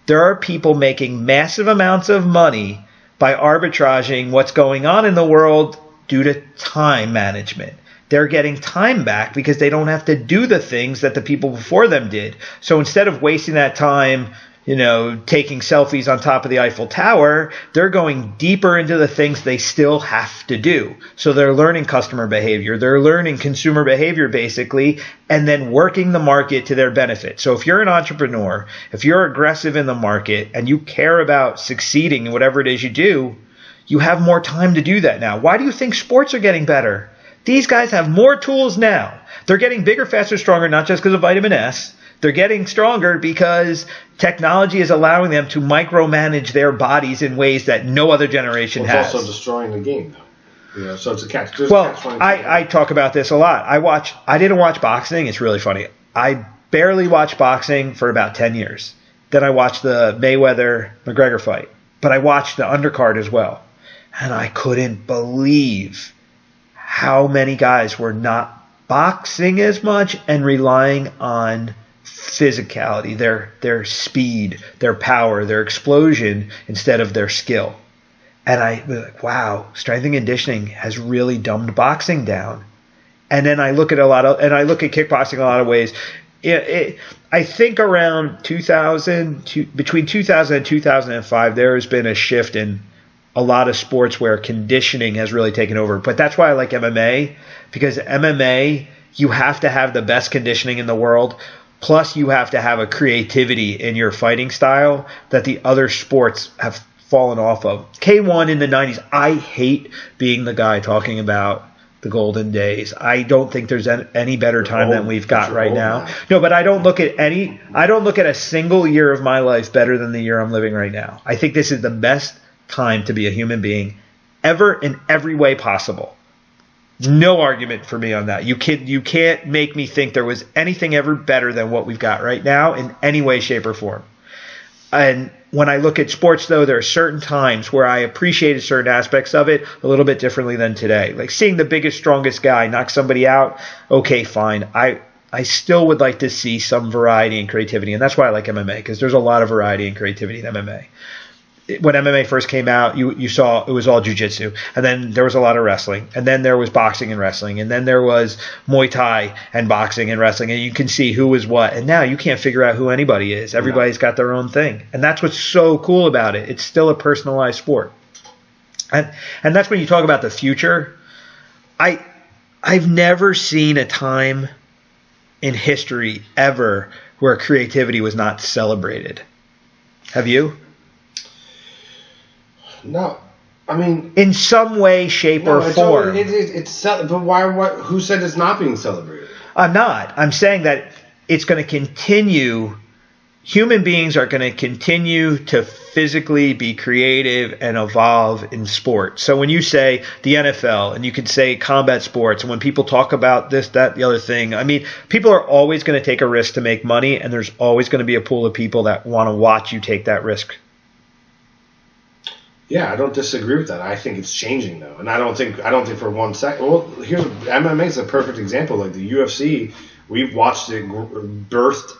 there are people making massive amounts of money by arbitraging what's going on in the world due to time management. They're getting time back because they don't have to do the things that the people before them did. So instead of wasting that time, taking selfies on top of the Eiffel Tower, they're going deeper into the things they still have to do. So they're learning customer behavior. They're learning consumer behavior, basically, and then working the market to their benefit. So if you're an entrepreneur, if you're aggressive in the market and you care about succeeding in whatever it is you do, you have more time to do that now. Why do you think sports are getting better? These guys have more tools now. They're getting bigger, faster, stronger, not just because of vitamin S. They're getting stronger because technology is allowing them to micromanage their bodies in ways that no other generation has. It's also destroying the game, though. So it's a catch. I talk about this a lot. I didn't watch boxing. It's really funny. I barely watched boxing for about 10 years. Then I watched the Mayweather-McGregor fight. But I watched the undercard as well. And I couldn't believe how many guys were not boxing as much and relying on physicality, their speed, their power, their explosion instead of their skill. And I was like, wow, strength and conditioning has really dumbed boxing down. And then I look at kickboxing in a lot of ways. I think around between 2000 and 2005, there has been a shift in a lot of sports where conditioning has really taken over. But that's why I like MMA, because MMA, you have to have the best conditioning in the world. Plus, you have to have a creativity in your fighting style that the other sports have fallen off of. K1 in the 90s, I hate being the guy talking about the golden days. I don't think there's any better time than we've got right now. No, but I don't look at a single year of my life better than the year I'm living right now. I think this is the best time to be a human being ever in every way possible. No argument for me on that. You can't make me think there was anything ever better than what we've got right now in any way, shape, or form. And when I look at sports, though, there are certain times where I appreciated certain aspects of it a little bit differently than today. Like seeing the biggest, strongest guy knock somebody out, okay, fine. I still would like to see some variety and creativity, and that's why I like MMA, because there's a lot of variety and creativity in MMA. When MMA first came out, you saw it was all jiu-jitsu, and then there was a lot of wrestling, and then there was boxing and wrestling, and then there was Muay Thai and boxing and wrestling, and you can see who was what. And now you can't figure out who anybody is. Everybody's got their own thing, and that's what's so cool about it. It's still a personalized sport, and that's when you talk about the future. I've never seen a time in history ever where creativity was not celebrated. Have you? No, I mean, in some way, shape, or form. But why? What? Who said it's not being celebrated? I'm not. I'm saying that it's going to continue. Human beings are going to continue to physically be creative and evolve in sport. So when you say the NFL, and you can say combat sports, and when people talk about this, that, the other thing, I mean, people are always going to take a risk to make money, and there's always going to be a pool of people that want to watch you take that risk. Yeah, I don't disagree with that. I think it's changing though, and I don't think for 1 second. Well, here's MMA is a perfect example. Like the UFC, we've watched it birthed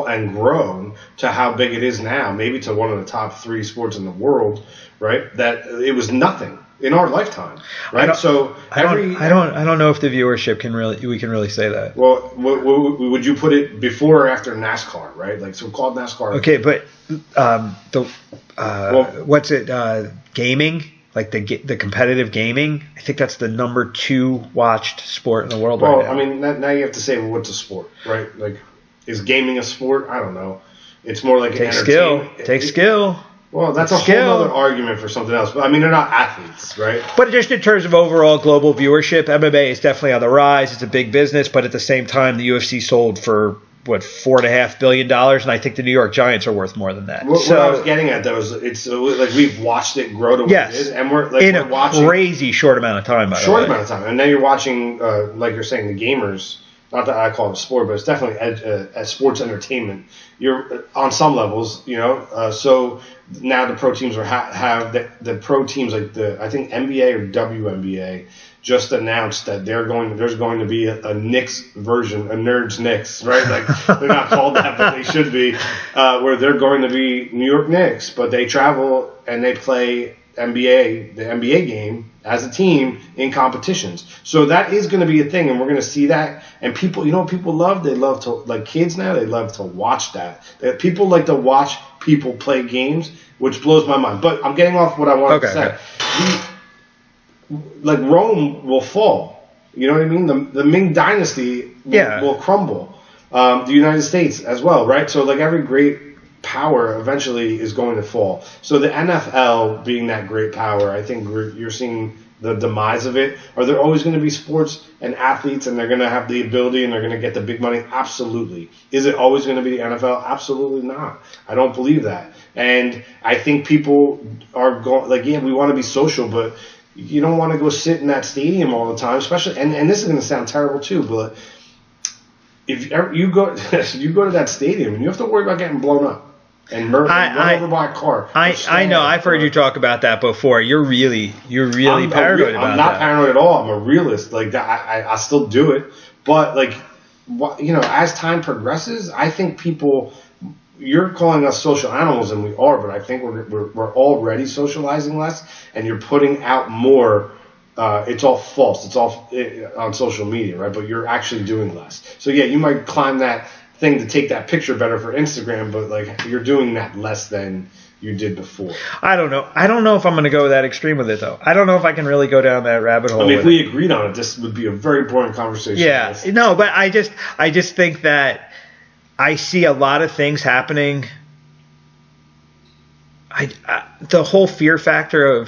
and grown to how big it is now, maybe to one of the top 3 sports in the world. Right? That it was nothing in our lifetime. Right? I don't know if the viewership we can really say that. Well, would you put it before or after NASCAR? Right? Like so-called NASCAR. Okay, but what's it? Gaming, like the competitive gaming. I think that's the number 2 watched sport in the world right now. Well, I mean, now you have to say, well, what's a sport, right? Like, is gaming a sport? I don't know. It's more like Takes skill. Well, that's a whole other argument for something else. But I mean, they're not athletes, right? But just in terms of overall global viewership, MMA is definitely on the rise. It's a big business, but at the same time, the UFC sold for $4.5 billion, and I think the New York Giants are worth more than that. What I was getting at though is it's like we've watched it grow to what it is, and we're watching crazy short amount of time. Short amount of time, and then you're watching, like you're saying, the gamers. Not that I call it a sport, but it's definitely a sports entertainment. You're on some levels, so now the pro teams have the pro teams like I think NBA or WNBA just announced that there's going to be a Knicks version, a Nerds Knicks, right? Like they're not called that, but they should be, where they're going to be New York Knicks, but they travel and they play the NBA game as a team in competitions. So that is going to be a thing, and we're going to see that. And people, what people love? They love to, like kids now, they love to watch that. People like to watch people play games, which blows my mind. But I'm getting off what I wanted to say. Like Rome will fall. You know what I mean? The Ming Dynasty will crumble. The United States as well, right? So like every great power eventually is going to fall. So the NFL being that great power, I think you're seeing the demise of it. Are there always going to be sports and athletes and they're going to have the ability and they're going to get the big money? Absolutely. Is it always going to be the NFL? Absolutely not. I don't believe that. And I think people are going, like, yeah, we want to be social, but you don't want to go sit in that stadium all the time, especially, and this is going to sound terrible too, but if you go to that stadium and you have to worry about getting blown up and run over by a car. I know. I've heard you talk about that before. You're really paranoid about that. I'm not paranoid at all. I'm a realist. Like I still do it, but like, as time progresses, I think people. You're calling us social animals, and we are, but I think we're already socializing less, and you're putting out more. It's all false. It's all on social media, right? But you're actually doing less. So yeah, you might climb that thing to take that picture better for Instagram, but like you're doing that less than you did before. I don't know. I don't know if I'm going to go that extreme with it, though. I don't know if I can really go down that rabbit hole. I mean, if we agreed on it, this would be a very boring conversation. Yeah. No, but I just think that I see a lot of things happening. The whole fear factor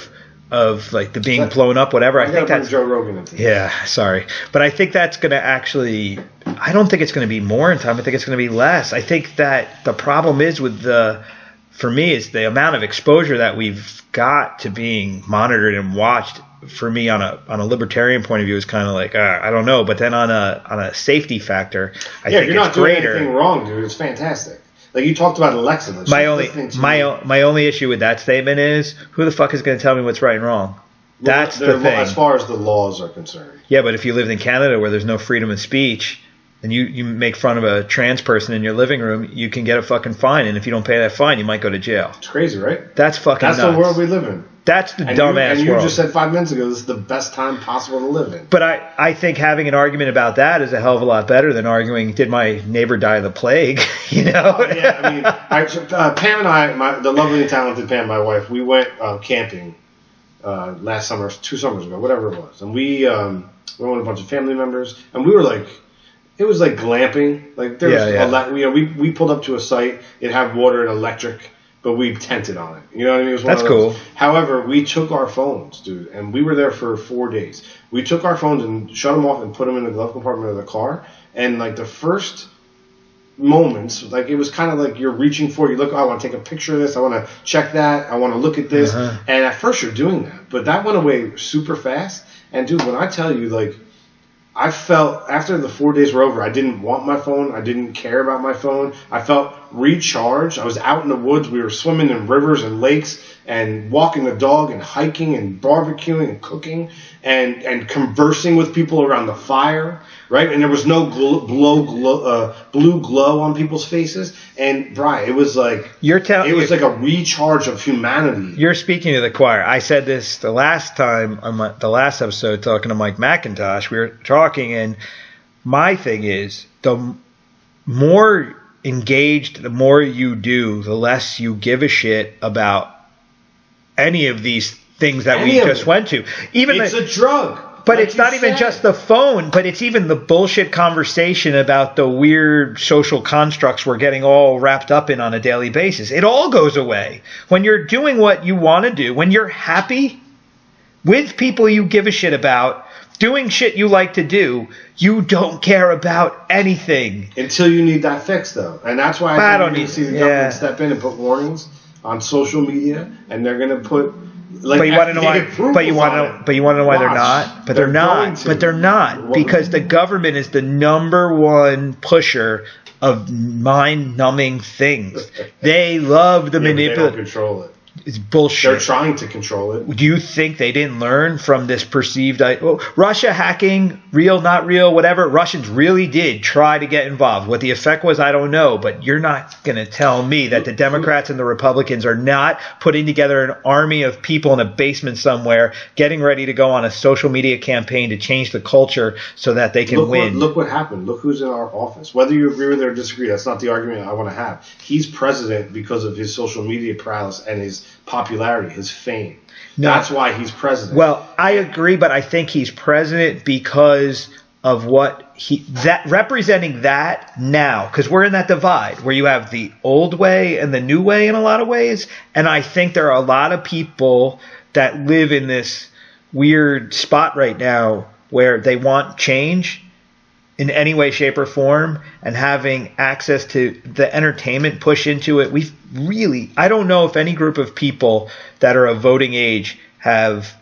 of like the being blown up, whatever. I think that's Joe Rogan into this. Yeah, sorry, but I think that's going to actually. I don't think it's going to be more in time. I think it's going to be less. I think that the problem is for me, is the amount of exposure that we've got to being monitored and watched for me on a libertarian point of view is kind of like I don't know, but then on a safety factor, I think you're not it's doing greater. anything wrong, dude. It's fantastic. Like you talked about Alexa. Like My only issue with that statement is who the fuck is going to tell me what's right and wrong? That's the thing. As far as the laws are concerned. Yeah, but if you lived in Canada where there's no freedom of speech, and you make fun of a trans person in your living room, you can get a fucking fine, and if you don't pay that fine, you might go to jail. It's crazy, right? That's fucking nuts. That's the world we live in. That's the dumbass world. And you world. just said 5 minutes ago, this is the best time possible to live in. But I think having an argument about that is a hell of a lot better than arguing, did my neighbor die of the plague? You know? Yeah, I mean, Pam and I, the lovely and talented Pam, my wife, we went camping last summer, 2 summers ago, whatever it was. And we went with a bunch of family members, and we were like, it was like glamping. Like there was a lot. We pulled up to a site. It had water and electric, but we tented on it. You know what I mean? It was one That's of those. cool. However, we took our phones, dude, and we were there for 4 days. We took our phones and shut them off and put them in the glove compartment of the car. And like the first moments, like it was kind of like you're reaching for. You look, oh, I want to take a picture of this. I want to check that. I want to look at this. Uh-huh. And at first you're doing that, but that went away super fast. And dude, when I tell you, like, I felt after the 4 days were over, I didn't want my phone. I didn't care about my phone. I felt recharged. I was out in the woods. We were swimming in rivers and lakes and walking the dog and hiking and barbecuing and cooking and conversing with people around the fire, right? And there was no blue glow on people's faces. And Brian, it was like it was like a recharge of humanity. You're speaking to the choir. I said this the last time on the last episode talking to Mike McIntosh. We were talking, and my thing is the more engaged, the more you do, the less you give a shit about any of these things that we just went to. It's a drug. But it's not even just the phone, but it's even the bullshit conversation about the weird social constructs we're getting all wrapped up in on a daily basis. It all goes away. When you're doing what you want to do, when you're happy with people you give a shit about, doing shit you like to do, you don't care about anything. Until you need that fix, though. And that's why I don't need to see the government step in and put warnings on social media, and they're going to put... Like, but you want to know why? But you want to know why they're not? But they're not. But they're not because the government is the number one pusher of mind-numbing things. They love the manipulation. They don't control it. It's bullshit. They're trying to control it. Do you think they didn't learn from this perceived... Russia hacking, real, not real, whatever. Russians really did try to get involved. What the effect was, I don't know. But you're not going to tell me that the Democrats and the Republicans are not putting together an army of people in a basement somewhere getting ready to go on a social media campaign to change the culture so that they can win. Look what happened. Look who's in our office. Whether you agree with it or disagree, that's not the argument I want to have. He's president because of his social media prowess and his popularity, his fame. No. That's why he's president. Well, I agree, but I think he's president because of what representing that now, because we're in that divide where you have the old way and the new way in a lot of ways, and I think there are a lot of people that live in this weird spot right now where they want change in any way, shape, or form, and having access to the entertainment push into it. I don't know if any group of people that are of voting age have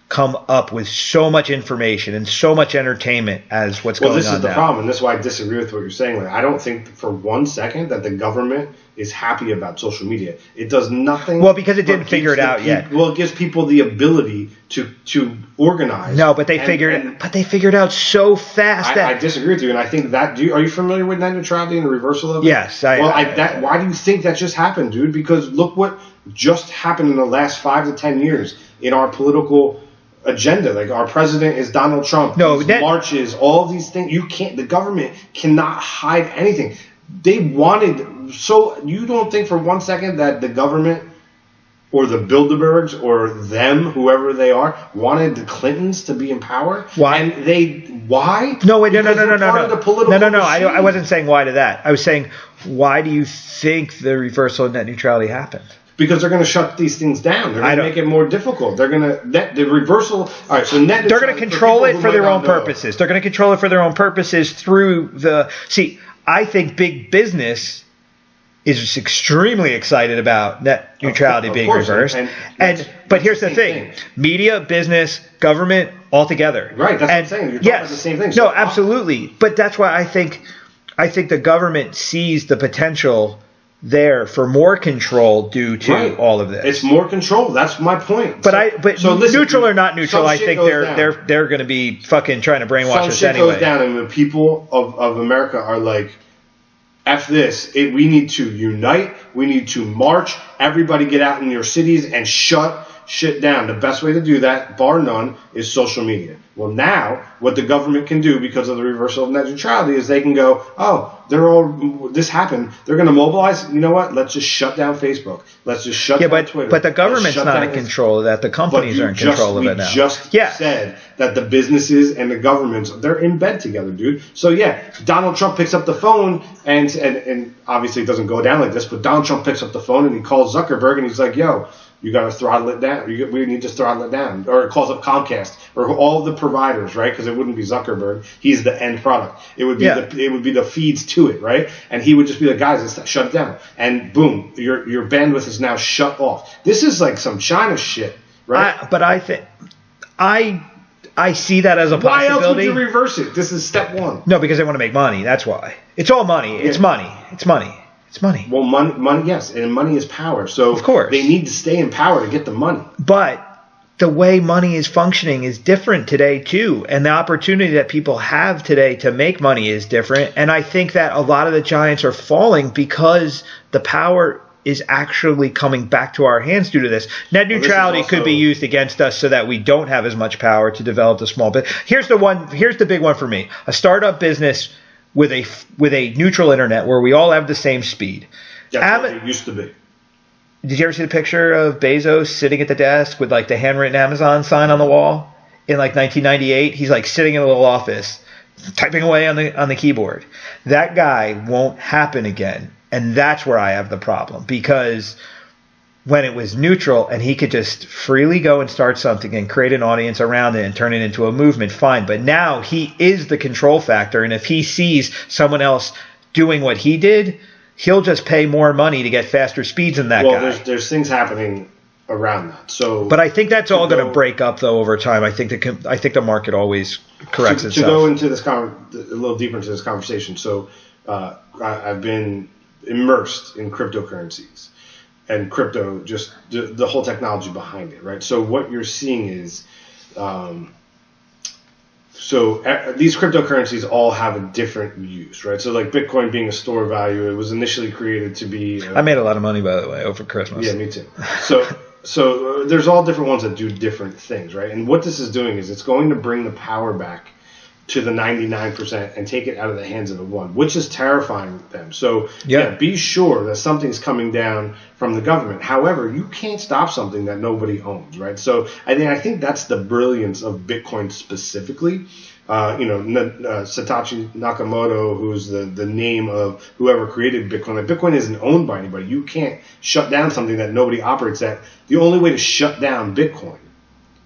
come up with so much information and so much entertainment as what's going on now. Well, this is the problem, and this is why I disagree with what you're saying. Like, I don't think for 1 second that the government is happy about social media. It does nothing. Well, because it didn't figure it out yet. Well, it gives people the ability to organize. No, but they figured out so fast. I disagree with you, and I think that. Are you familiar with net neutrality and the reversal of it? Yes. Why do you think that just happened, dude? Because look what just happened in the last 5 to 10 years in our political agenda. Like, our president is Donald Trump. Marches, all these things. The government cannot hide anything. They wanted, so you don't think for 1 second that the government or the Bilderbergs or them, whoever they are, wanted the Clintons to be in power? Why? And why? No, wait, no. I wasn't saying why to that. I was saying, why do you think the reversal of net neutrality happened? Because they're going to shut these things down. They're going to make it more difficult. They're going to the reversal. All right, so net. They're going to control it for their own purposes. They're going to control it for their own purposes through the. See, I think big business is just extremely excited about net neutrality being reversed. But here's the thing. Media, business, government, all together. Right, that's what I'm saying. You're talking about the same thing. No, absolutely. But that's why I think the government sees the potential there for more control due to all of this. It's more control. That's my point. But so listen, neutral or not neutral, I think they're going to be fucking trying to brainwash us anyway. Some shit goes down, and the people of America are like, F this. We need to unite. We need to march. Everybody get out in your cities and shut shit down. The best way to do that, bar none, is social media. Well, now what the government can do because of the reversal of net neutrality is they can go, this happened. They're going to mobilize. You know what? Let's just shut down Facebook. Let's just shut down Twitter. But the government's not in control of that. The companies are in control of it now. We just said that the businesses and the governments, they're in bed together, dude. So yeah, Donald Trump picks up the phone and obviously it doesn't go down like this, but Donald Trump picks up the phone and he calls Zuckerberg and he's like, yo, you got to throttle it down. We need to throttle it down. Or it calls up Comcast or all the providers, right? Because it wouldn't be Zuckerberg. He's the end product. It would be the feeds to it, right? And he would just be like, guys, let's shut it down. And boom, your bandwidth is now shut off. This is like some China shit, right? But I think I see that as a possibility. Why else would you reverse it? This is step one. No, because they want to make money. That's why. It's all money. It's money. It's money. It's money. Well, money, yes, and money is power. So of course they need to stay in power to get the money. But the way money is functioning is different today too, and the opportunity that people have today to make money is different. And I think that a lot of the giants are falling because the power is actually coming back to our hands due to this. Net neutrality could be used against us so that we don't have as much power to develop the small bit. Here's the big one for me: a startup business with a neutral internet where we all have the same speed. That's what it used to be. Did you ever see the picture of Bezos sitting at the desk with like the handwritten Amazon sign on the wall in like 1998? He's like sitting in a little office typing away on the keyboard. That guy won't happen again. And that's where I have the problem, because when it was neutral and he could just freely go and start something and create an audience around it and turn it into a movement, fine. But now he is the control factor. And if he sees someone else doing what he did, he'll just pay more money to get faster speeds than that guy. Well, there's things happening around that. But I think that's all going to break up, though, over time. I think the market always corrects itself. To go into this a little deeper into this conversation, so I've been immersed in cryptocurrencies. And crypto, just the whole technology behind it, right? So what you're seeing is, these cryptocurrencies all have a different use, right? So like Bitcoin being a store of value, it was initially created to be. I made a lot of money, by the way, over Christmas. Yeah, me too. So there's all different ones that do different things, right? And what this is doing is it's going to bring the power back to the 99% and take it out of the hands of the one, which is terrifying them. So be sure that something's coming down from the government. However, you can't stop something that nobody owns, right? So I think that's the brilliance of Bitcoin specifically. Satoshi Nakamoto, who's the name of whoever created Bitcoin. Like, Bitcoin isn't owned by anybody. You can't shut down something that nobody operates at. The only way to shut down Bitcoin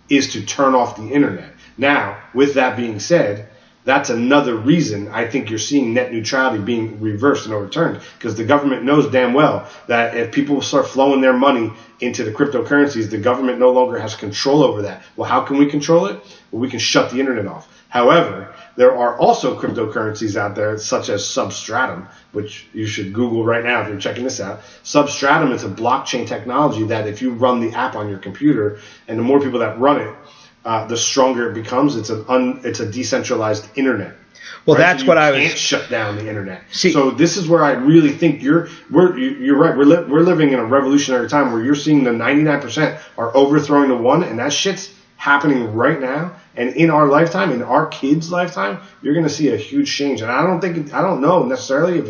is to turn off the internet. Now, with that being said, that's another reason I think you're seeing net neutrality being reversed and overturned, because the government knows damn well that if people start flowing their money into the cryptocurrencies, the government no longer has control over that. Well, how can we control it? Well, we can shut the internet off. However, there are also cryptocurrencies out there such as Substratum, which you should Google right now if you're checking this out. Substratum is a blockchain technology that if you run the app on your computer, and the more people that run it, the stronger it becomes. It's a decentralized internet. Well, right? You can't shut down the internet. So this is where I really think you're right. We're living in a revolutionary time where you're seeing the 99% are overthrowing the one, and that shit's happening right now. And in our lifetime, in our kids' lifetime, you're going to see a huge change. And I don't know necessarily if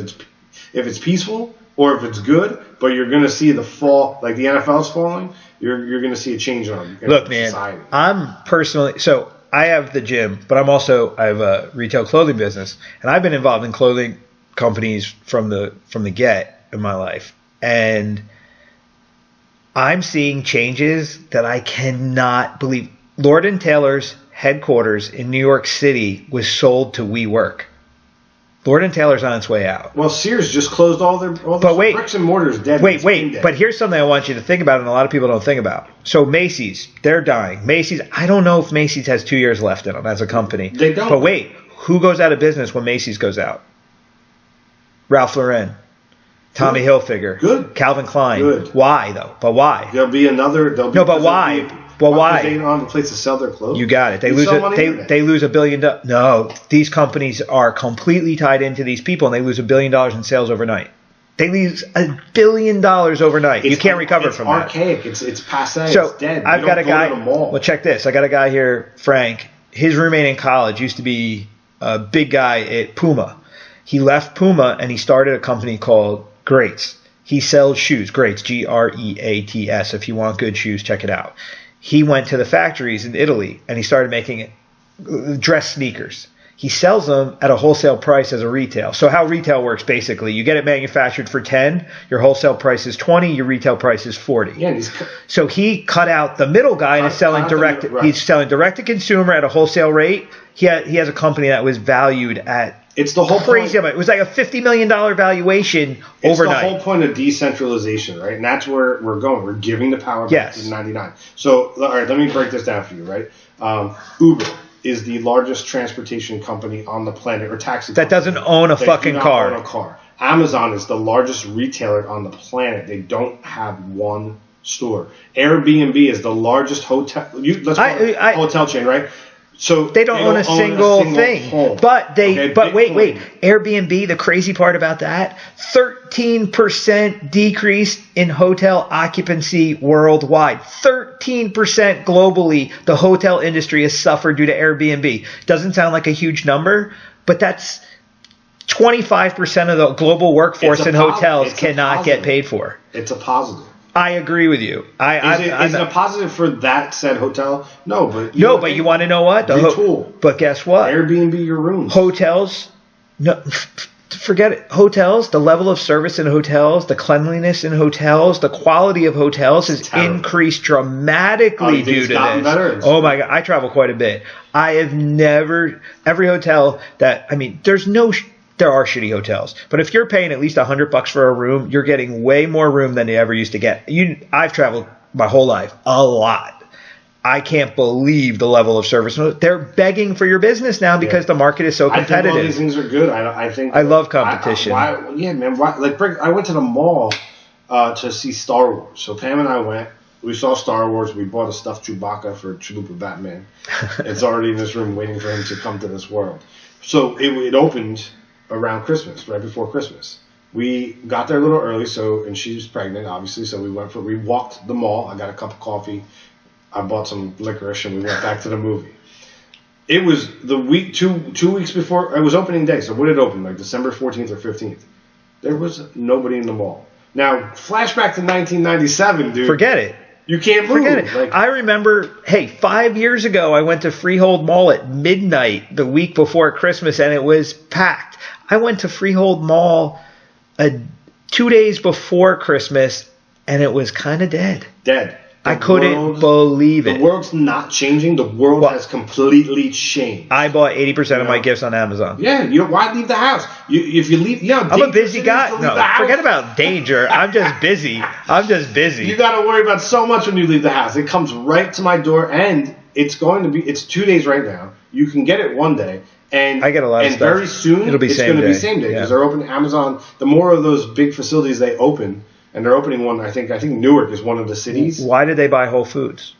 it's peaceful or if it's good, but you're going to see the fall, like the NFL's falling. You're going to see a change in society. I'm personally, so I have the gym, but I have a retail clothing business, and I've been involved in clothing companies from the get in my life, and I'm seeing changes that I cannot believe. Lord & Taylor's headquarters in New York City was sold to WeWork. Lord & Taylor's on its way out. Well, Sears just closed all their bricks and mortars dead. Wait. But here's something I want you to think about and a lot of people don't think about. So Macy's, they're dying. Macy's, I don't know if Macy's has 2 years left in them as a company. They don't. But wait, who goes out of business when Macy's goes out? Ralph Lauren. Tommy Hilfiger. Good. Calvin Klein. Good. Why, though? But why? There'll be another. No, but why? Well, why? They don't have a place to sell their clothes. You got it. They lose it. They lose $1 billion. No, these companies are completely tied into these people, and they lose $1 billion in sales overnight. They lose $1 billion overnight. You can't recover from that. It's archaic. It's passe. So it's dead. I've got a guy. Well, check this. I got a guy here, Frank. His roommate in college used to be a big guy at Puma. He left Puma and he started a company called Greats. He sells shoes. Greats, Greats. If you want good shoes, check it out. He went to the factories in Italy and he started making dress sneakers. He sells them at a wholesale price as a retail. So how retail works, basically, you get it manufactured for 10, your wholesale price is 20, your retail price is 40. Yeah, so he cut out the middle guy and is selling direct. He's selling direct to consumer at a wholesale rate. He has a company that was valued at it's the whole crazy amount. It was like a $50 million valuation overnight. It's the whole point of decentralization, right? And that's where we're going. We're giving the power back to 99. So, all right, let me break this down for you, right? Uber is the largest transportation company on the planet, or taxi company. That doesn't own a fucking car. Own a car. Amazon is the largest retailer on the planet. They don't have one store. Airbnb is the largest hotel. Hotel chain, right? So they don't own a single thing. Home. But wait. Airbnb, the crazy part about that, 13% decrease in hotel occupancy worldwide. 13% globally, the hotel industry has suffered due to Airbnb. Doesn't sound like a huge number, but that's 25% of the global workforce in hotels cannot get paid for. It's a positive. I agree with you. Is it a positive for that said hotel? No, but you want to know what? But guess what? Airbnb your rooms. Hotels, no, forget it. Hotels, the level of service in hotels, the cleanliness in hotels, the quality of hotels has increased dramatically due to this. Better? Oh my God, I travel quite a bit. I have never every hotel that there are shitty hotels, but if you're paying at least $100 for a room, you're getting way more room than you ever used to get. I've traveled my whole life, a lot. I can't believe the level of service. They're begging for your business now because the market is so competitive. I think all these things are good. I think I love competition. I went to the mall to see Star Wars. So Pam and I went. We saw Star Wars. We bought a stuffed Chewbacca for Chalupa Batman. It's already in this room waiting for him to come to this world. So it opened around Christmas, right before Christmas. We got there a little early, and she was pregnant, obviously, so we walked the mall. I got a cup of coffee. I bought some licorice, and we went back to the movie. It was the week, two weeks before, it was opening day, so when did it open, like December 14th or 15th? There was nobody in the mall. Now, flashback to 1997, dude. Forget it. You can't move. Forget it. I remember, 5 years ago, I went to Freehold Mall at midnight the week before Christmas, and it was packed. I went to Freehold Mall 2 days before Christmas, and it was kind of dead. Dead. I couldn't believe it. The world's not changing. The world has completely changed. I bought 80% of my gifts on Amazon. Yeah, why leave the house? If you leave, I'm a busy guy. No, forget about danger. I'm just busy. You got to worry about so much when you leave the house. It comes right to my door, and it's 2 days right now. You can get it one day. And I get a lot of stuff. And very soon, it's going to be same day because they're opening Amazon. The more of those big facilities they open, and they're opening one. I think Newark is one of the cities. Why did they buy Whole Foods?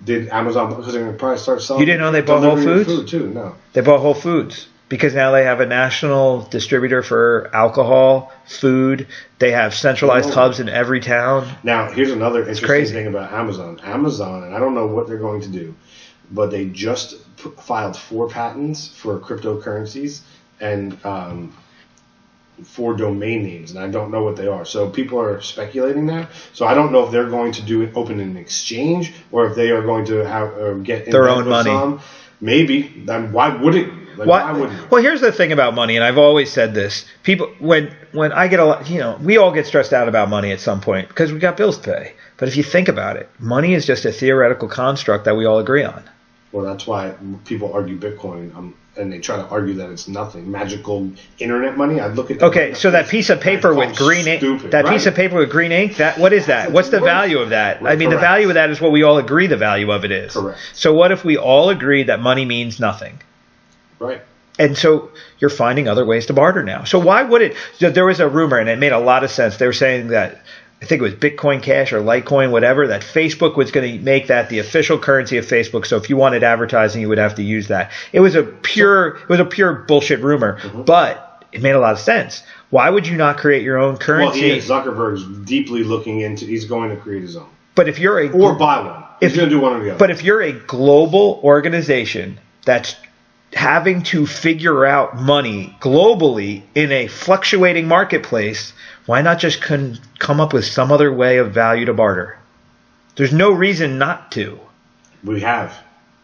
Did Amazon, because they're going to probably start selling. You didn't know they bought Whole Foods? Food too, no. They bought Whole Foods because now they have a national distributor for alcohol, food. They have centralized hubs in every town. Now, here's another interesting thing about Amazon. Amazon, and I don't know what they're going to do, but they just filed 4 patents for cryptocurrencies and 4 domain names, and I don't know what they are. So people are speculating now. So I don't know if they're going to open an exchange or if they are going to have get their own money. Maybe. Then why wouldn't? Why wouldn't? Well, here's the thing about money, and I've always said this. People, when I get a lot, we all get stressed out about money at some point because we got bills to pay. But if you think about it, money is just a theoretical construct that we all agree on. Well, that's why people argue Bitcoin. and they try to argue that it's nothing, magical internet money, I'd look at Okay, so that piece of paper with green ink, piece of paper with green ink, what is that? What's the value of that? I mean, the value of that is what we all agree the value of it is. Correct. So what if we all agree that money means nothing? Right. And so you're finding other ways to barter now. So why would it? So there was a rumor, and it made a lot of sense. They were saying that, I think it was Bitcoin Cash or Litecoin, whatever, that Facebook was going to make that the official currency of Facebook. So if you wanted advertising, you would have to use that. It was a pure bullshit rumor, but it made a lot of sense. Why would you not create your own currency? Well, Zuckerberg's deeply looking into. He's going to create his own. But if you're or buy one, he's going to do one or the other. But if you're a global organization that's having to figure out money globally in a fluctuating marketplace, why not just come up with some other way of value to barter? There's no reason not to. We have,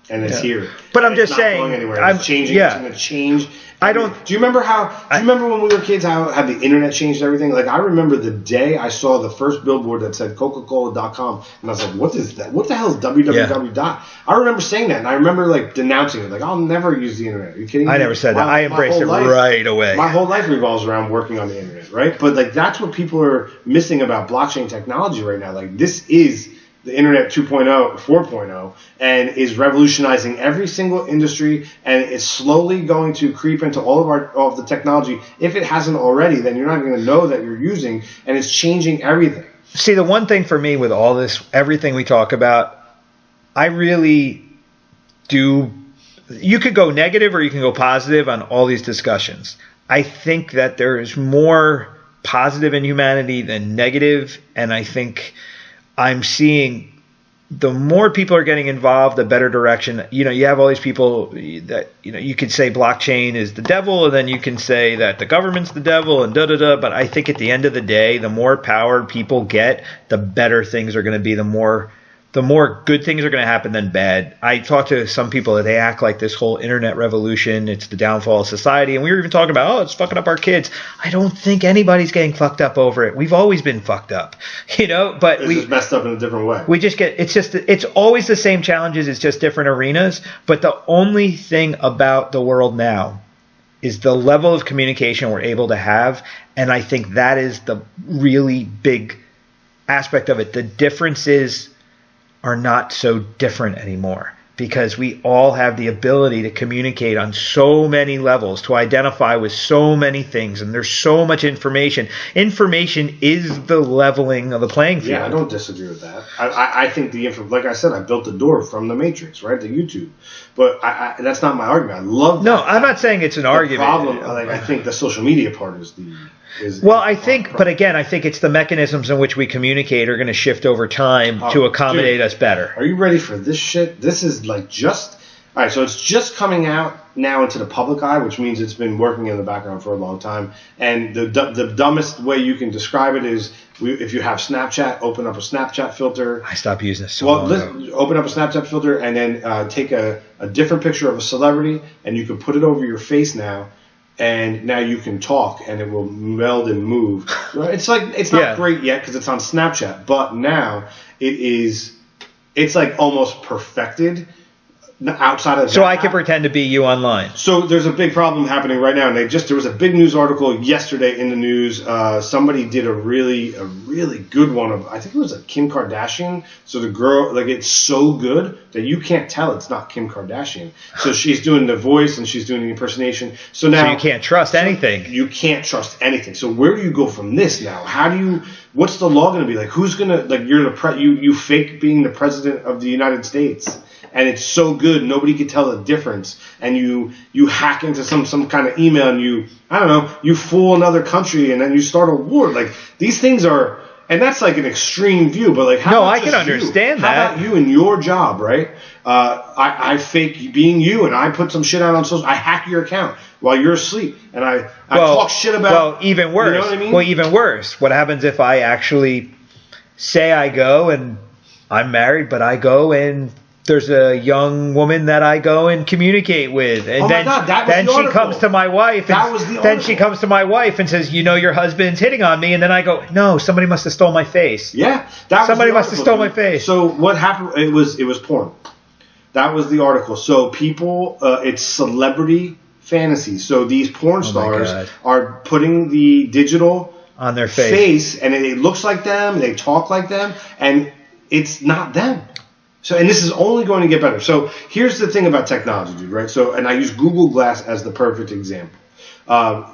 and it's here. But I'm just just saying, going anywhere. It's changing. Yeah. It's going to change. I don't. Do you remember when we were kids how the internet changed everything? Like I remember the day I saw the first billboard that said Coca-Cola.com, and I was like, "What is that? What the hell is www dot?" I remember saying that, and I remember like denouncing it. Like I'll never use the internet. Are you kidding me? I never said that. I embraced it right away. My whole life revolves around working on the internet, right? But like that's what people are missing about blockchain technology right now. Like this is the internet 2.0, 4.0, and is revolutionizing every single industry, and it's slowly going to creep into all of the technology. If it hasn't already, then you're not going to know that you're using, and it's changing everything. See, the one thing for me with all this, everything we talk about, I really do. You could go negative or you can go positive on all these discussions. I think that there is more positive in humanity than negative, and I think I'm seeing the more people are getting involved, the better direction. You know, you have all these people that, you know, you could say blockchain is the devil, and then you can say that the government's the devil and da-da-da. But I think at the end of the day, the more power people get, the better things are going to be, the more good things are going to happen than bad. I talk to some people that they act like this whole internet revolution, it's the downfall of society. And we were even talking about, oh, it's fucking up our kids. I don't think anybody's getting fucked up over it. We've always been fucked up, you know, but it's just messed up in a different way. It's always the same challenges. It's just different arenas. But the only thing about the world now is the level of communication we're able to have. And I think that is the really big aspect of it. The differences are not so different anymore because we all have the ability to communicate on so many levels, to identify with so many things, and there's so much information. Information is the leveling of the playing field. Yeah, I don't disagree with that. I think like I said, I built the door from the Matrix, right, to YouTube. But that's not my argument. I love that. No, I'm not saying it's an argument. Problem, like, I think the social media part is the... I think it's the mechanisms in which we communicate are going to shift over time to accommodate us better. Are you ready for this shit? This is like all right, so it's just coming out now into the public eye, which means it's been working in the background for a long time. And the dumbest way you can describe it is if you have Snapchat, open up a Snapchat filter. I stopped using this long ago. Open up a Snapchat filter and then take a different picture of a celebrity, and you can put it over your face now. And now you can talk, and it will meld and move. It's not great yet because it's on Snapchat, but now it's like almost perfected outside of that. So I can pretend to be you online. So there's a big problem happening right now, and there was a big news article yesterday in the news. Somebody did a really good one of, I think it was a Kim Kardashian. So the girl, like, it's so good that you can't tell it's not Kim Kardashian. So she's doing the voice and she's doing the impersonation. So now you can't trust anything. You can't trust anything. So where do you go from this now? What's the law going to be like? Who's going to, like, you fake being the president of the United States, and it's so good nobody could tell the difference, and you hack into some kind of email and you fool another country and then you start a war. Like, these things are, and that's like an extreme view, but like, I can understand that. How about you and your job, right? I fake being you, and I put some shit out on social. I hack your account while you're asleep, and I talk shit about. Well, even worse. You know what I mean? Well, even worse. What happens if I actually say I go and I'm married, but I go and there's a young woman that I go and communicate with, and then she comes to my wife, and she comes to my wife and says, "You know, your husband's hitting on me," and then I go, "No, somebody must have stole my face." Yeah, somebody must have stole my face. So what happened? It was porn. That was the article. So people, it's celebrity fantasy. So these porn my stars God. are putting the digital On their face. and it looks like them, they talk like them, and it's not them. So, and this is only going to get better. So here's the thing about technology, dude, right? So, and I use Google Glass as the perfect example.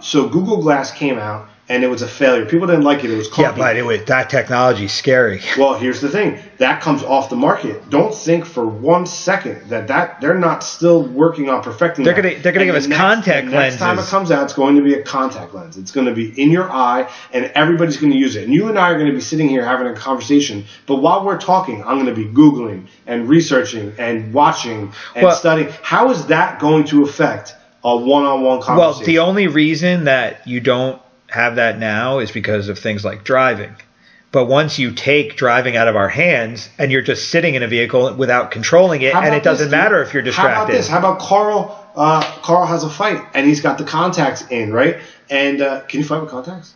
So Google Glass came out, and it was a failure. People didn't like it. It was clunky. Yeah, but that technology's scary. Well, here's the thing. That comes off the market. Don't think for 1 second that they're not still working on perfecting They're that. gonna give us contact lenses. Next time it comes out, it's going to be a contact lens. It's going to be in your eye, and everybody's going to use it. And you and I are going to be sitting here having a conversation. But while we're talking, I'm going to be Googling and researching and watching and studying. How is that going to affect a one-on-one conversation? Well, the only reason that you don't have that now is because of things like driving. But once you take driving out of our hands and you're just sitting in a vehicle without controlling it, and it doesn't matter if you're distracted. How about this? How about Carl? Carl has a fight and he's got the contacts in, right? And can you fight with contacts?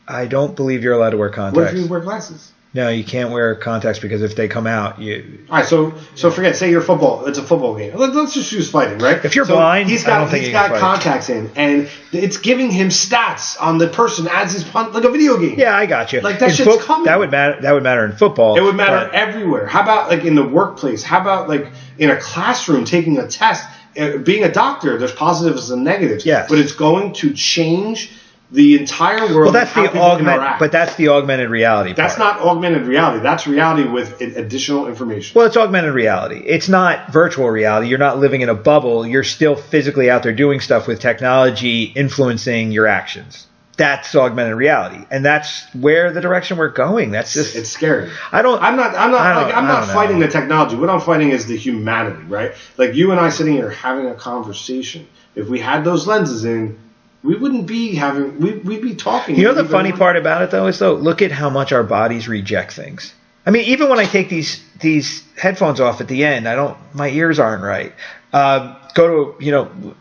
I don't believe you're allowed to wear contacts. What if you wear glasses? No, you can't wear contacts because if they come out, you. All right, so forget. Say you're football. It's a football game. Let's just use fighting, right? If you're blind, he's I don't think he's got contacts in, and it's giving him stats on the person as he's like a video game. Yeah, I got you. Like that shit's coming. That would matter. That would matter in football. It would matter everywhere. How about like in the workplace? How about like in a classroom taking a test? Being a doctor, there's positives and negatives. Yes, but it's going to change the entire world. Well, that's that's the augmented reality. That's not augmented reality. That's reality with additional information. Well, it's augmented reality. It's not virtual reality. You're not living in a bubble. You're still physically out there doing stuff with technology influencing your actions. That's augmented reality, and that's where the direction we're going. That's just it's scary. I'm not fighting the technology. What I'm fighting is the humanity, right? Like you and I sitting here having a conversation. If we had those lenses in, we wouldn't be having. We'd be talking. You know the funny part about it though is look at how much our bodies reject things. I mean, even when I take these headphones off at the end, my ears aren't right. Go to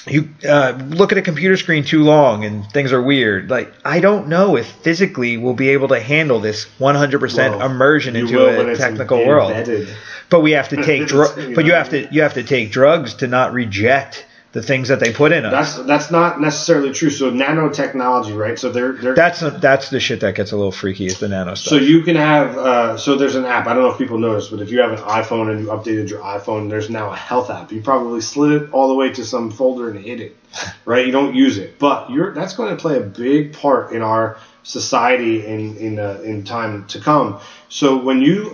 you look at a computer screen too long and things are weird. Like I don't know if physically we'll be able to handle this 100% immersion into a technical world. But we have to take but you have to take drugs to not reject the things that they put in us. That's not necessarily true. So nanotechnology, right? So they're that's the shit that gets a little freaky is the nano stuff. So you can have so there's an app. I don't know if people notice, but if you have an iPhone and you updated your iPhone, there's now a health app. You probably slid it all the way to some folder and hid it, right? You don't use it, but that's going to play a big part in our society in time to come. So when you're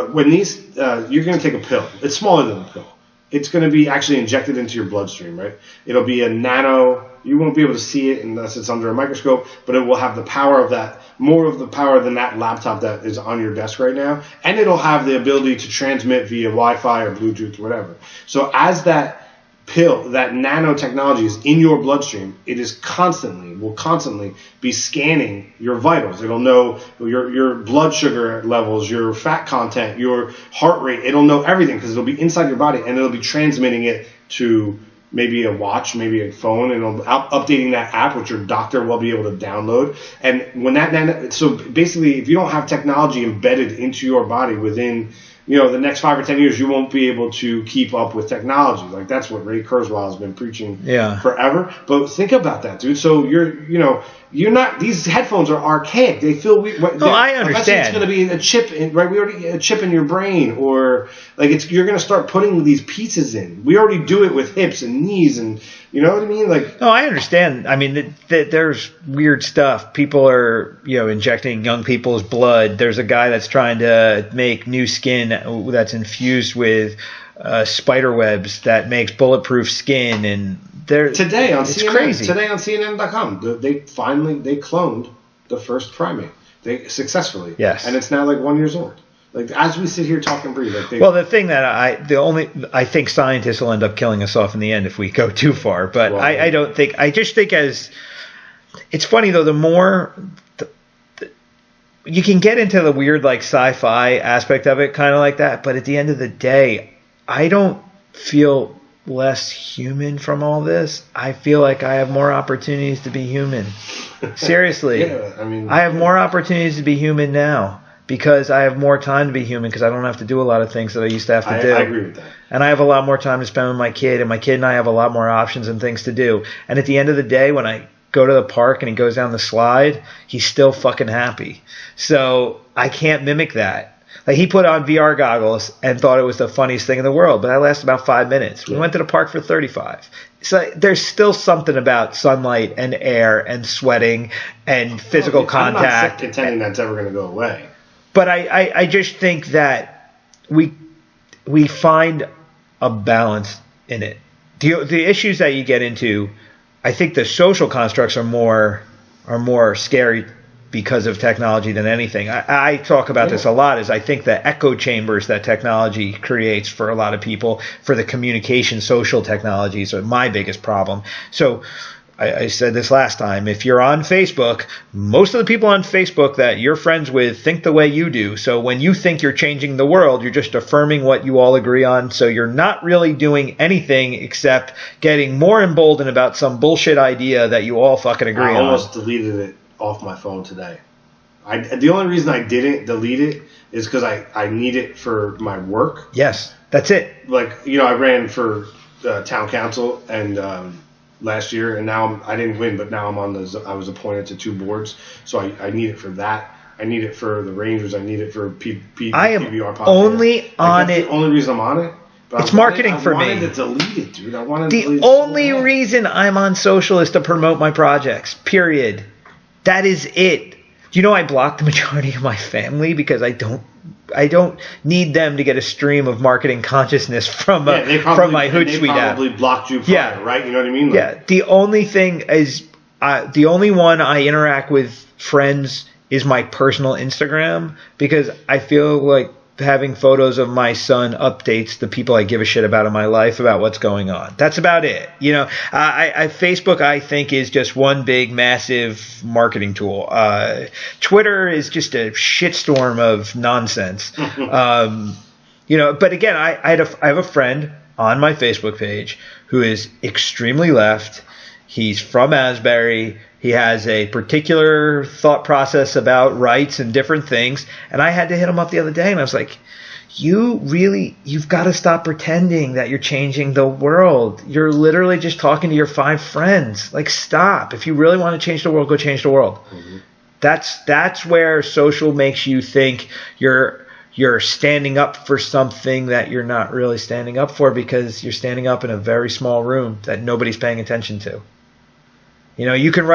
going to take a pill. It's smaller than a pill. It's going to be actually injected into your bloodstream, right? It'll be a nano. You won't be able to see it unless it's under a microscope, but it will have the power of that, more of the power than that laptop that is on your desk right now. And it'll have the ability to transmit via Wi-Fi or Bluetooth or whatever. So as that pill, that nanotechnology is in your bloodstream, it will constantly be scanning your vitals. It'll know your blood sugar levels, your fat content, your heart rate. It'll know everything because it'll be inside your body and it'll be transmitting it to maybe a watch, maybe a phone, and it'll updating that app, which your doctor will be able to download. And when so basically, if you don't have technology embedded into your body within the next 5 or 10 years, you won't be able to keep up with technology. Like that's what Ray Kurzweil has been preaching forever. But think about that, dude. So you're not. These headphones are archaic. They feel weird. No, I understand. It's going to be a chip, right? We already a chip in your brain, or like you're going to start putting these pieces in. We already do it with hips and knees, and you know what I mean. Like, no, I understand. I mean, there's weird stuff. People are injecting young people's blood. There's a guy that's trying to make new skin that's infused with spider webs that makes bulletproof skin, and today on it's CNN, crazy. Today on CNN.com, they cloned the first primate. They successfully, yes, and it's now like 1 year old. Like as we sit here talk and breathe. Well, the thing that I think scientists will end up killing us off in the end if we go too far. But I don't think. I just think it's funny though. The more you can get into the weird like sci-fi aspect of it, kind of like that. But at the end of the day, I don't feel less human from all this. I feel like I have more opportunities to be human. Seriously. Yeah, I mean, I have more opportunities to be human now. because I have more time to be human because I don't have to do a lot of things that I used to have to do. I agree with that. And I have a lot more time to spend with my kid, and my kid and I have a lot more options and things to do. And at the end of the day, when I go to the park and he goes down the slide, he's still fucking happy. So I can't mimic that. Like, he put on VR goggles and thought it was the funniest thing in the world, but that lasted about 5 minutes. We went to the park for 35. So there's still something about sunlight and air and sweating and physical contact. I'm not contending that's ever going to go away. But I just think that we find a balance in it. The issues that you get into, I think the social constructs are more scary because of technology than anything. I talk about this a lot, is I think the echo chambers that technology creates for a lot of people, for the communication social technologies, are my biggest problem. So I said this last time, if you're on Facebook, most of the people on Facebook that you're friends with think the way you do. So when you think you're changing the world, you're just affirming what you all agree on. So you're not really doing anything except getting more emboldened about some bullshit idea that you all fucking agree on. I almost deleted it off my phone today. The only reason I didn't delete it is because I need it for my work. Yes, that's it. Like, I ran for town council and last year, and now I didn't win, but now I was appointed to 2 boards, so I need it for that. I need it for the Rangers. I need it for I am PBR podcast. only on that's it. The only reason I'm on it. But it's marketing for me. I wanted to delete it, dude. The only reason I'm on social is to promote my projects. Period. That is it. Do you know I blocked the majority of my family because I don't need them to get a stream of marketing consciousness from my Hootsuite app. They probably blocked you prior, right? You know what I mean? Yeah. The only thing is, the only one I interact with friends is my personal Instagram, because I feel like having photos of my son updates the people I give a shit about in my life about what's going on. That's about it. Facebook, I think, is just one big, massive marketing tool. Twitter is just a shitstorm of nonsense. But again, I have a friend on my Facebook page who is extremely left. He's from Asbury. He has a particular thought process about rights and different things. And I had to hit him up the other day, and I was like, you've got to stop pretending that you're changing the world. You're literally just talking to your 5 friends. Like, stop. If you really want to change the world, go change the world. Mm-hmm. That's where social makes you think you're standing up for something that you're not really standing up for, because you're standing up in a very small room that nobody's paying attention to. You can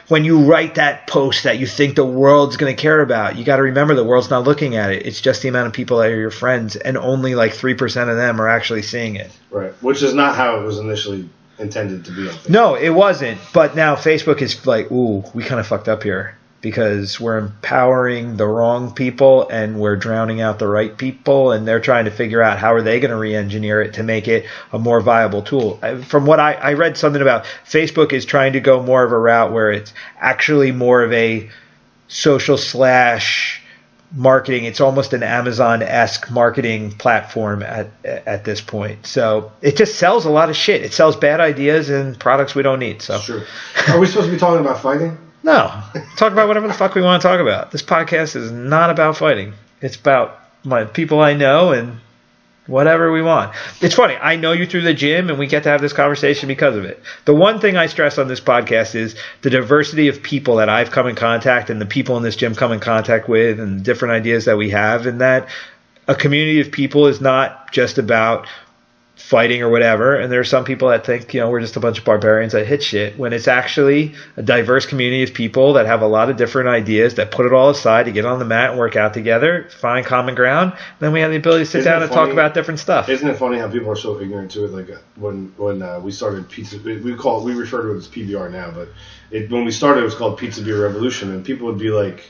when you write that post that you think the world's going to care about, you got to remember the world's not looking at it. It's just the amount of people that are your friends, and only like 3% of them are actually seeing it. Right. Which is not how it was initially intended to be on Facebook. No, it wasn't. But now Facebook is like, ooh, we kind of fucked up here, because we're empowering the wrong people and we're drowning out the right people, and they're trying to figure out how are they going to re-engineer it to make it a more viable tool. From what I read something about, Facebook is trying to go more of a route where it's actually more of a social / marketing. It's almost an Amazon-esque marketing platform at this point. So it just sells a lot of shit. It sells bad ideas and products we don't need. So sure. Are we supposed to be talking about fighting? No. Talk about whatever the fuck we want to talk about. This podcast is not about fighting. It's about my people I know and whatever we want. It's funny. I know you through the gym, and we get to have this conversation because of it. The one thing I stress on this podcast is the diversity of people that I've come in contact, and the people in this gym come in contact with, and different ideas that we have, and that a community of people is not just about fighting or whatever. And there are some people that think, we're just a bunch of barbarians that hit shit, when it's actually a diverse community of people that have a lot of different ideas, that put it all aside to get on the mat and work out together, find common ground. And then we have the ability to sit down and talk about different stuff. Isn't it funny how people are so ignorant to it? Like when we started pizza, we refer to it as PBR now, but when we started, it was called Pizza Beer Revolution, and people would be like,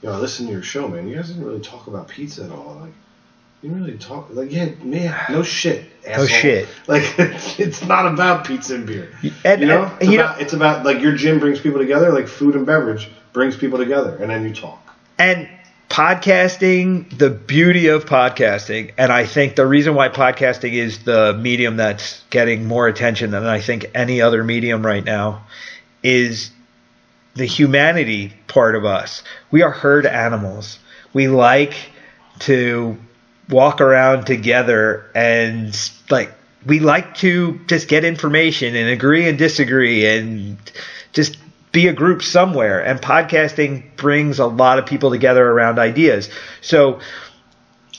listen to your show, man. You guys didn't really talk about pizza at all. Like, you really talk like, yeah, man, no shit, asshole. No shit. Like, it's not about pizza and beer. And it's about like your gym brings people together, like food and beverage brings people together, and then you talk. And podcasting, the beauty of podcasting, and I think the reason why podcasting is the medium that's getting more attention than I think any other medium right now, is the humanity part of us. We are herd animals. We like to walk around together and like we like to just get information and agree and disagree and just be a group somewhere. And podcasting brings a lot of people together around ideas. So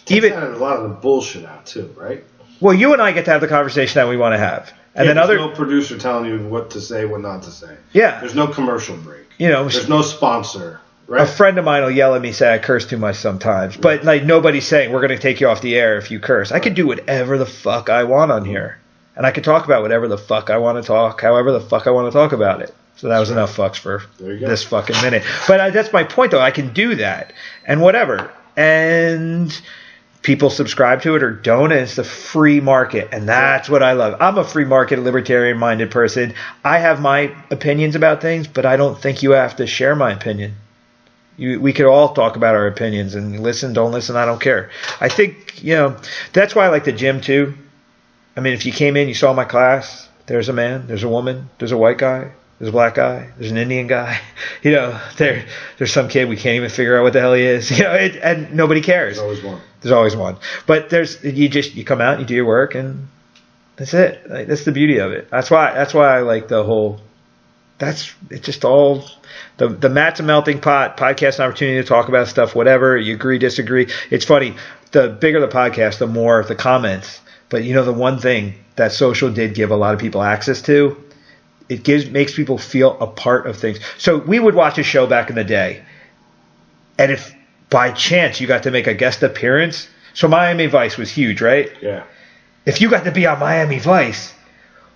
even a lot of the bullshit out too, right? Well, you and I get to have the conversation that we want to have. And then there's no producer telling you what to say, what not to say. Yeah. There's no commercial break. There's no sponsor. Right? A friend of mine will yell at me, say I curse too much sometimes. But like nobody's saying we're going to take you off the air if you curse. I could do whatever the fuck I want on here. And I could talk about whatever the fuck I want to talk, however the fuck I want to talk about it. So that was enough fucks for this fucking minute. But that's my point, though. I can do that and whatever. And people subscribe to it or don't, and it's the free market. And that's what I love. I'm a free market, libertarian-minded person. I have my opinions about things, but I don't think you have to share my opinion. We could all talk about our opinions and listen, don't listen, I don't care. I think, that's why I like the gym, too. I mean, if you came in, you saw my class, there's a man, there's a woman, there's a white guy, there's a black guy, there's an Indian guy. There's some kid we can't even figure out what the hell he is. And nobody cares. There's always one. But you come out, you do your work, and that's it. Like, that's the beauty of it. That's why I like the whole. It's just all the Matt's a melting pot. Podcast, an opportunity to talk about stuff, whatever. You agree, disagree. It's funny. The bigger the podcast, the more the comments. But the one thing that social did give a lot of people access to. It makes people feel a part of things. So we would watch a show back in the day, and if by chance you got to make a guest appearance, so Miami Vice was huge, right? Yeah. If you got to be on Miami Vice,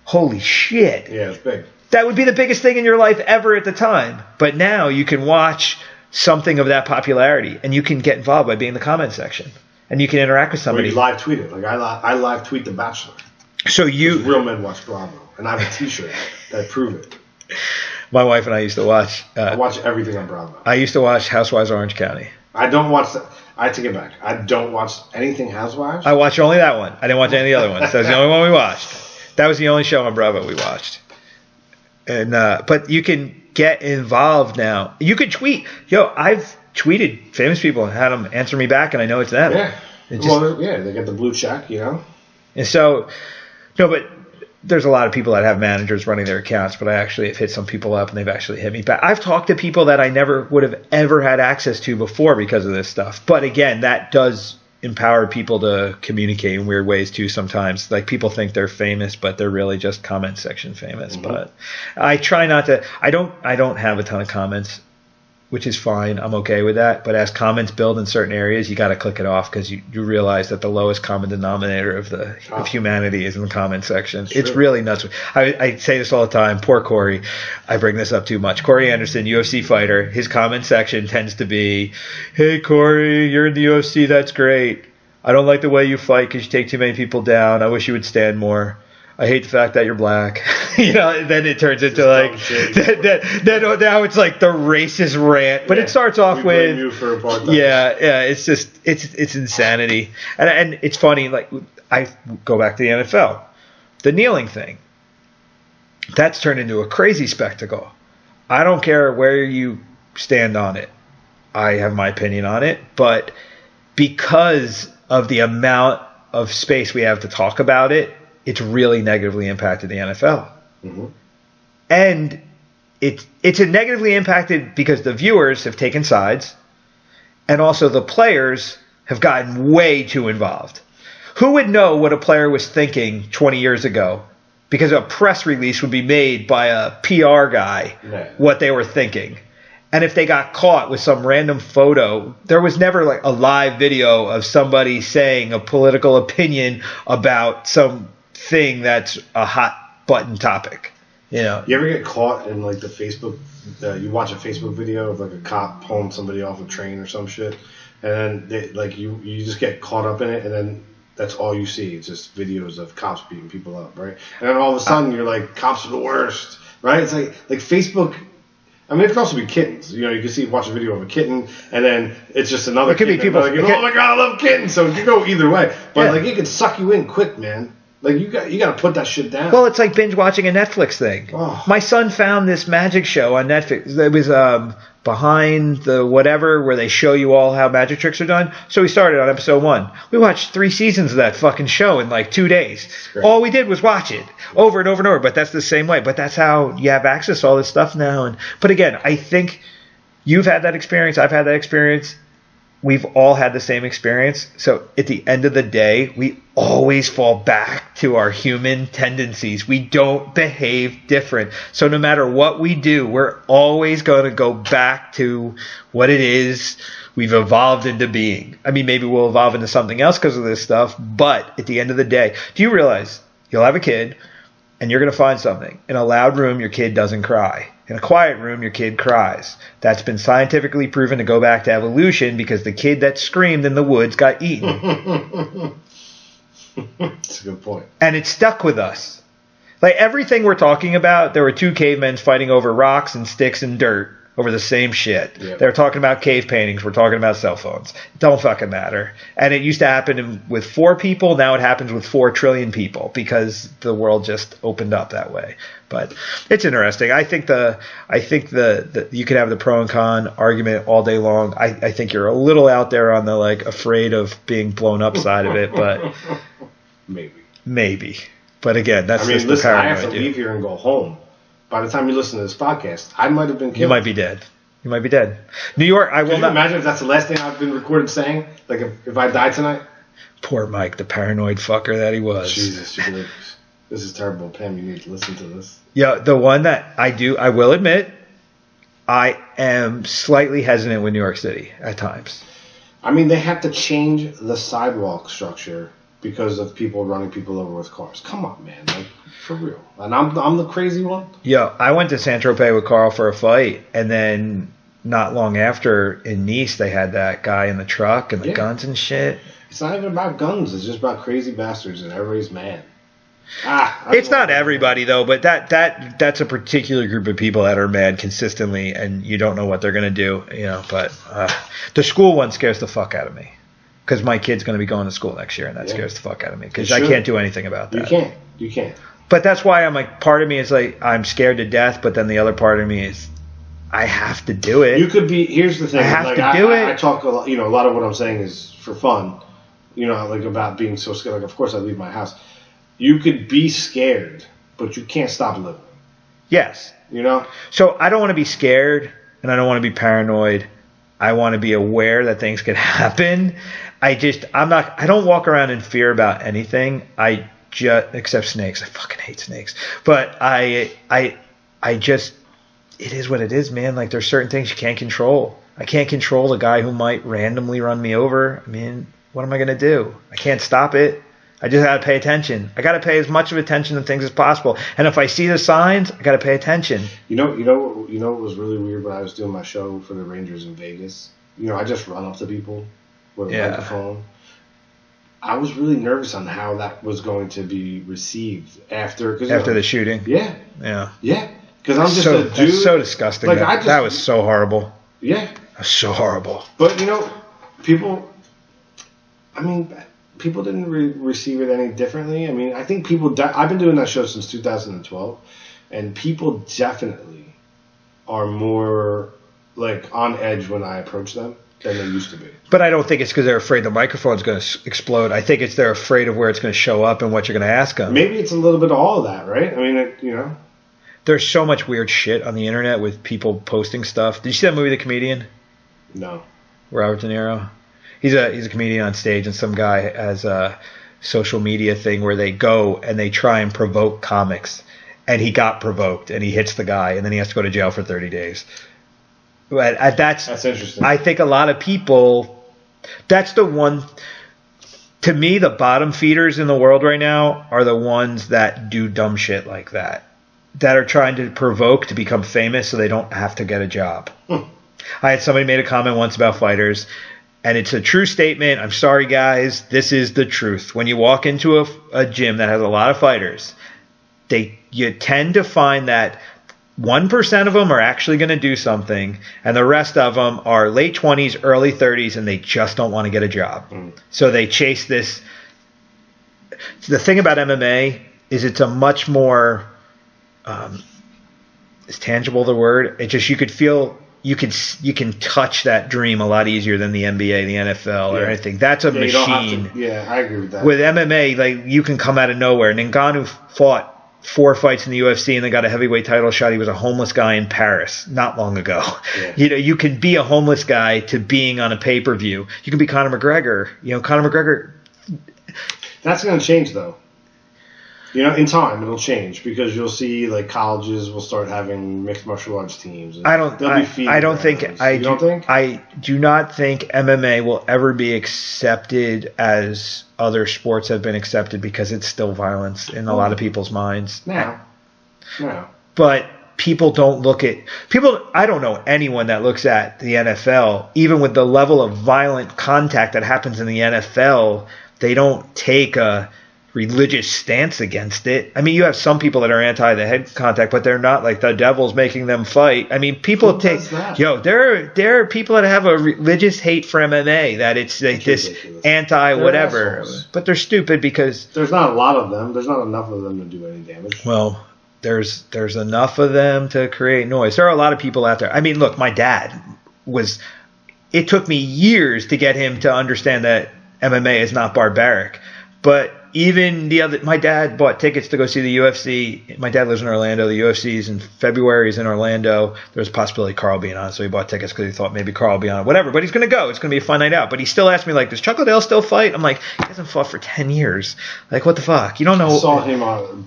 holy shit. Yeah, it's big. That would be the biggest thing in your life ever at the time. But now you can watch something of that popularity, and you can get involved by being in the comment section, and you can interact with somebody. Or you live tweet it. Like I live tweet The Bachelor. So Real Men Watch Bravo. And I have a T-shirt that prove it. My wife and I used to watch. I watch everything on Bravo. I used to watch Housewives of Orange County. I don't watch that. I take it back. I don't watch anything Housewives. I watched only that one. I didn't watch any of the other ones. That was the only one we watched. That was the only show on Bravo we watched. And but you can get involved now. You can tweet. I've tweeted famous people and had them answer me back, and I know it's them. Yeah. They get the blue check, And so, but. There's a lot of people that have managers running their accounts, but I actually have hit some people up and they've actually hit me back. I've talked to people that I never would have ever had access to before because of this stuff. But again, that does empower people to communicate in weird ways too sometimes. Like people think they're famous, but they're really just comment section famous. Mm-hmm. But I try not to. I don't have a ton of comments, which is fine. I'm okay with that. But as comments build in certain areas, you got to click it off because you realize that the lowest common denominator of humanity is in the comment section. It's really nuts. I say this all the time. Poor Corey. I bring this up too much. Corey Anderson, UFC fighter. His comment section tends to be, "Hey Corey, you're in the UFC. That's great. I don't like the way you fight because you take too many people down. I wish you would stand more. I hate the fact that you're black." Then it turns into like now it's like the racist rant. But it starts off with you for it's just it's insanity. And it's funny, like I go back to the NFL. The kneeling thing. That's turned into a crazy spectacle. I don't care where you stand on it. I have my opinion on it, but because of the amount of space we have to talk about it, it's really negatively impacted the NFL. Mm-hmm. And it's negatively impacted because the viewers have taken sides, and also the players have gotten way too involved. Who would know what a player was thinking 20 years ago? Because a press release would be made by a PR guy, what they were thinking. And if they got caught with some random photo, there was never like a live video of somebody saying a political opinion about some thing that's a hot button topic. You ever get caught in like the Facebook you watch a Facebook video of like a cop pulling somebody off a train or some shit, and then you just get caught up in it, and then that's all you see. It's just videos of cops beating people up, right? And then all of a sudden you're like, cops are the worst, right? It's like Facebook. I mean, it could also be kittens. You can watch a video of a kitten, and then it's just another. It could be people. Like, oh my god, I love kittens. So it could go either way, but it can suck you in quick, man. Like you got to put that shit down. Well, it's like binge watching a Netflix thing. Oh. My son found this magic show on Netflix. It was behind the whatever where they show you all how magic tricks are done. So we started on episode 1. We watched 3 seasons of that fucking show in like 2 days. All we did was watch it over and over and over. But that's the same way. But that's how you have access to all this stuff now. But again, I think you've had that experience. I've had that experience. We've all had the same experience. So at the end of the day, we always fall back to our human tendencies. We don't behave different. So no matter what we do, we're always going to go back to what it is we've evolved into being. I mean, maybe we'll evolve into something else because of this stuff. But at the end of the day, do you realize you'll have a kid and you're going to find something? In a loud room, your kid doesn't cry. In a quiet room, your kid cries. That's been scientifically proven to go back to evolution because the kid that screamed in the woods got eaten. That's a good point. And it stuck with us. Like everything we're talking about, there were 2 cavemen fighting over rocks and sticks and dirt over the same shit. Yep. They were talking about cave paintings. We're talking about cell phones. It don't fucking matter. And it used to happen with 4 people. Now it happens with 4 trillion people because the world just opened up that way. But it's interesting. I think the you can have the pro and con argument all day long. I think you're a little out there on the like afraid of being blown up side of it, but maybe. But again, that's just the paranoid. I have to leave here and go home. By the time you listen to this podcast, I might have been killed. You might be dead. New York, I will not. Can you imagine if that's the last thing I've been recorded saying? Like if I died tonight? Poor Mike, the paranoid fucker that he was. Jesus, this is terrible. Pam, you need to listen to this. Yeah, the one that I will admit, I am slightly hesitant with New York City at times. I mean, they have to change the sidewalk structure because of people running people over with cars. Come on, man. Like, for real. And I'm the crazy one? Yeah, I went to Saint-Tropez with Carl for a fight, and then not long after in Nice, they had that guy in the truck and the guns and shit. It's not even about guns. It's just about crazy bastards, and everybody's mad. It's not everybody though, but that's a particular group of people that are mad consistently, and you don't know what they're gonna do, But the school one scares the fuck out of me because my kid's gonna be going to school next year, and that scares the fuck out of me because I can't do anything about that. You can't. But that's why I'm like, part of me is like I'm scared to death, but then the other part of me is I have to do it. You could be. Here's the thing. I have to do it. I talk a lot. A lot of what I'm saying is for fun. Like about being so scared. Like, of course, I leave my house. You could be scared, but you can't stop living. Yes. So I don't want to be scared, and I don't want to be paranoid. I want to be aware that things could happen. I don't walk around in fear about anything. Except snakes. I fucking hate snakes. But it is what it is, man. Like there's certain things you can't control. I can't control the guy who might randomly run me over. I mean, what am I going to do? I can't stop it. I just got to pay attention. I got to pay as much of attention to things as possible. And if I see the signs, I got to pay attention. You know what was really weird when I was doing my show for the Rangers in Vegas? I just run up to people with a microphone. I was really nervous on how that was going to be received after the shooting. Yeah. Yeah. Yeah. Because I'm just a dude. That's so disgusting. Like, that was so horrible. Yeah. That was so horrible. But, people didn't receive it any differently. I mean, I think I've been doing that show since 2012, and people definitely are more, like, on edge when I approach them than they used to be. But I don't think it's because they're afraid the microphone's going to explode. I think they're afraid of where it's going to show up and what you're going to ask them. Maybe it's a little bit of all of that, right? I mean, There's so much weird shit on the internet with people posting stuff. Did you see that movie, The Comedian? No. Robert De Niro? He's a comedian on stage, and some guy has a social media thing where they go and they try and provoke comics. And he got provoked, and he hits the guy, and then he has to go to jail for 30 days. That's interesting. I think a lot of people, that's the one, to me, the bottom feeders in the world right now are the ones that do dumb shit like that are trying to provoke to become famous so they don't have to get a job. I had somebody made a comment once about fighters, and it's a true statement. I'm sorry, guys. This is the truth. When you walk into a gym that has a lot of fighters, you tend to find that 1% of them are actually going to do something, and the rest of them are late 20s, early 30s, and they just don't want to get a job. So they chase this the thing about MMA is it's a much more is tangible the word? It just you can touch that dream a lot easier than the NBA, the NFL, or anything. That's a machine. I agree with that. With MMA, like you can come out of nowhere. Ngannou fought 4 fights in the UFC and then got a heavyweight title shot. He was a homeless guy in Paris not long ago. Yeah. You can be a homeless guy to being on a pay-per-view. You can be Conor McGregor. Conor McGregor. That's going to change though. In time it'll change because you'll see like colleges will start having mixed martial arts teams. I don't think MMA will ever be accepted as other sports have been accepted because it's still violence in a lot of people's minds. No. But people don't look at people. I don't know anyone that looks at the NFL, even with the level of violent contact that happens in the NFL. They don't take a religious stance against it. I mean, you have some people that are anti the head contact, but they're not like the devil's making them fight. I mean, people there are people that have a religious hate for MMA that it's like this anti whatever, but they're stupid because there's not a lot of them. There's not enough of them to do any damage. Well, there's enough of them to create noise. There are a lot of people out there. I mean, look, my dad it took me years to get him to understand that MMA is not barbaric, but even my dad bought tickets to go see the UFC. My dad lives in Orlando. The UFC's in February. He's in Orlando. There's a possibility of Carl being on it, so he bought tickets because he thought maybe Carl will be on it. Whatever, but he's going to go. It's going to be a fun night out. But he still asked me, like, does Chuck Liddell still fight? I'm like, he hasn't fought for 10 years. Like, what the fuck? You don't know.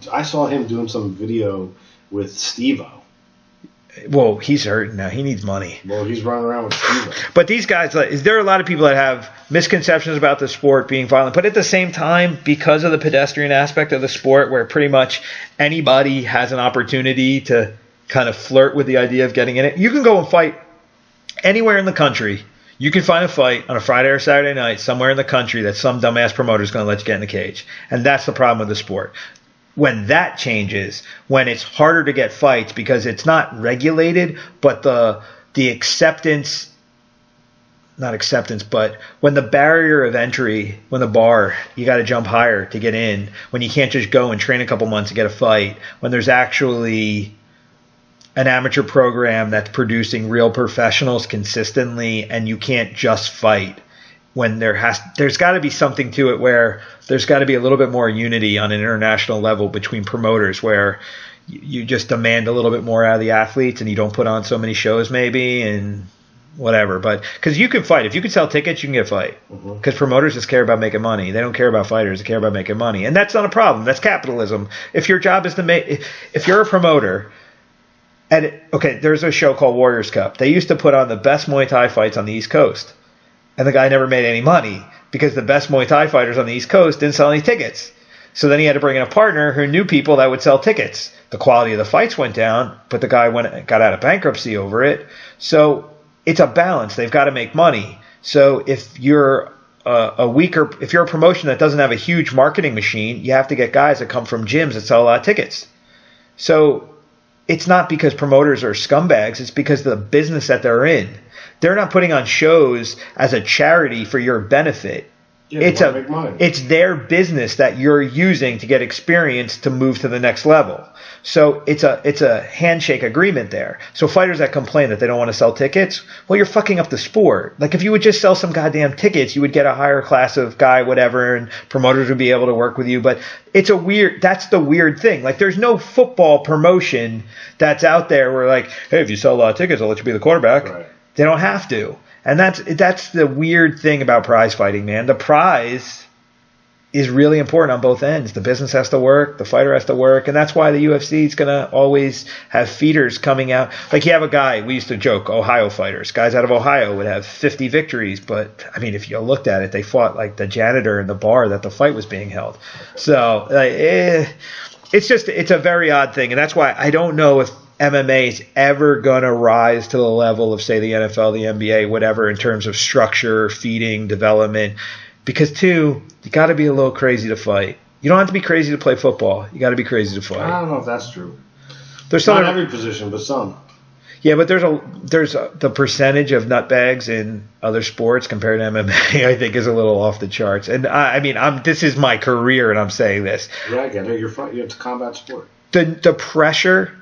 I saw him doing some video with Steve-O. Well, he's hurting now. He needs money. Well, he's running around with Steve-O. But these guys, there are a lot of people that have misconceptions about the sport being violent. But at the same time, because of the pedestrian aspect of the sport, where pretty much anybody has an opportunity to kind of flirt with the idea of getting in it, you can go and fight anywhere in the country. You can find a fight on a Friday or Saturday night somewhere in the country that some dumbass promoter is going to let you get in the cage. And that's the problem with the sport. When that changes, when it's harder to get fights because it's not regulated, but the acceptance, not acceptance, but when the barrier of entry, when the bar, you got to jump higher to get in, when you can't just go and train a couple months to get a fight, when there's actually an amateur program that's producing real professionals consistently and you can't just fight. When there's got to be something to it where there's got to be a little bit more unity on an international level between promoters where you just demand a little bit more out of the athletes and you don't put on so many shows maybe and whatever. But because you can fight. If you can sell tickets, you can get a fight. Because promoters just care about making money. They don't care about fighters. They care about making money. And that's not a problem. That's capitalism. If your job is to make – if you're a promoter – there's a show called Warriors Cup. They used to put on the best Muay Thai fights on the East Coast. And the guy never made any money because the best Muay Thai fighters on the East Coast didn't sell any tickets. So then he had to bring in a partner who knew people that would sell tickets. The quality of the fights went down, but the guy got out of bankruptcy over it. So it's a balance. They've got to make money. So if you're if you're a promotion that doesn't have a huge marketing machine, you have to get guys that come from gyms that sell a lot of tickets. So it's not because promoters are scumbags. It's because of the business that they're in. They're not putting on shows as a charity for your benefit. Yeah, it's their business that you're using to get experience to move to the next level. So it's a handshake agreement there. So fighters that complain that they don't want to sell tickets, well, you're fucking up the sport. Like if you would just sell some goddamn tickets, you would get a higher class of guy, whatever, and promoters would be able to work with you. But that's the weird thing. Like there's no football promotion that's out there where like, hey, if you sell a lot of tickets, I'll let you be the quarterback. Right. They don't have to. And that's the weird thing about prize fighting, man. The prize is really important on both ends. The business has to work, the fighter has to work, and that's why the UFC is going to always have feeders coming out. Like you have a guy, we used to joke, Ohio fighters. Guys out of Ohio would have 50 victories, but I mean, if you looked at it, they fought like the janitor in the bar that the fight was being held. So it's a very odd thing, and that's why I don't know if MMA is ever going to rise to the level of, say, the NFL, the NBA, whatever, in terms of structure, feeding, development. Because, you got to be a little crazy to fight. You don't have to be crazy to play football. You got to be crazy to fight. I don't know if that's true. There's not every position, but some. Yeah, but the percentage of nutbags in other sports compared to MMA, I think, is a little off the charts. And I mean, this is my career, and I'm saying this. Yeah, I get it. It's a combat sport. The pressure.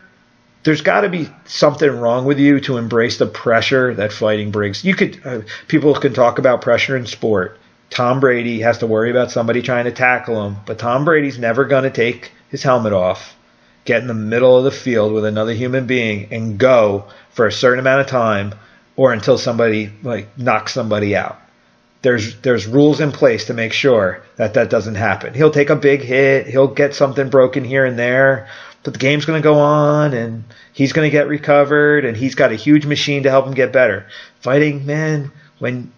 There's got to be something wrong with you to embrace the pressure that fighting brings. People can talk about pressure in sport. Tom Brady has to worry about somebody trying to tackle him, but Tom Brady's never going to take his helmet off, get in the middle of the field with another human being, and go for a certain amount of time, or until somebody knocks somebody out. There's rules in place to make sure that doesn't happen. He'll take a big hit, he'll get something broken here and there, but the game's going to go on, and he's going to get recovered, and he's got a huge machine to help him get better. Fighting, man, when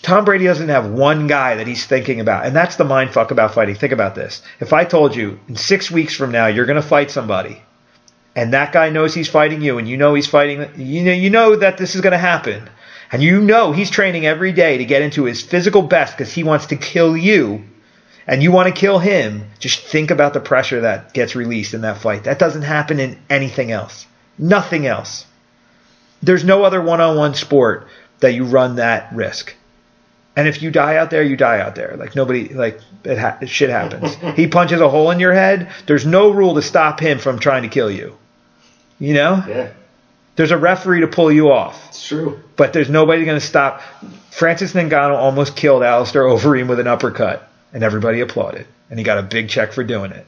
Tom Brady doesn't have one guy that he's thinking about, and that's the mind fuck about fighting. Think about this. If I told you in 6 weeks from now you're going to fight somebody, and that guy knows he's fighting you, and you know he's fighting, you know that this is going to happen, and you know he's training every day to get into his physical best because he wants to kill you, and you want to kill him, just think about the pressure that gets released in that fight. That doesn't happen in anything else. Nothing else. There's no other one-on-one sport that you run that risk. And if you die out there, you die out there. Shit happens. He punches a hole in your head. There's no rule to stop him from trying to kill you. You know? Yeah. There's a referee to pull you off. It's true. But there's nobody going to stop. Francis Ngannou almost killed Alistair Overeem with an uppercut, and everybody applauded. And he got a big check for doing it.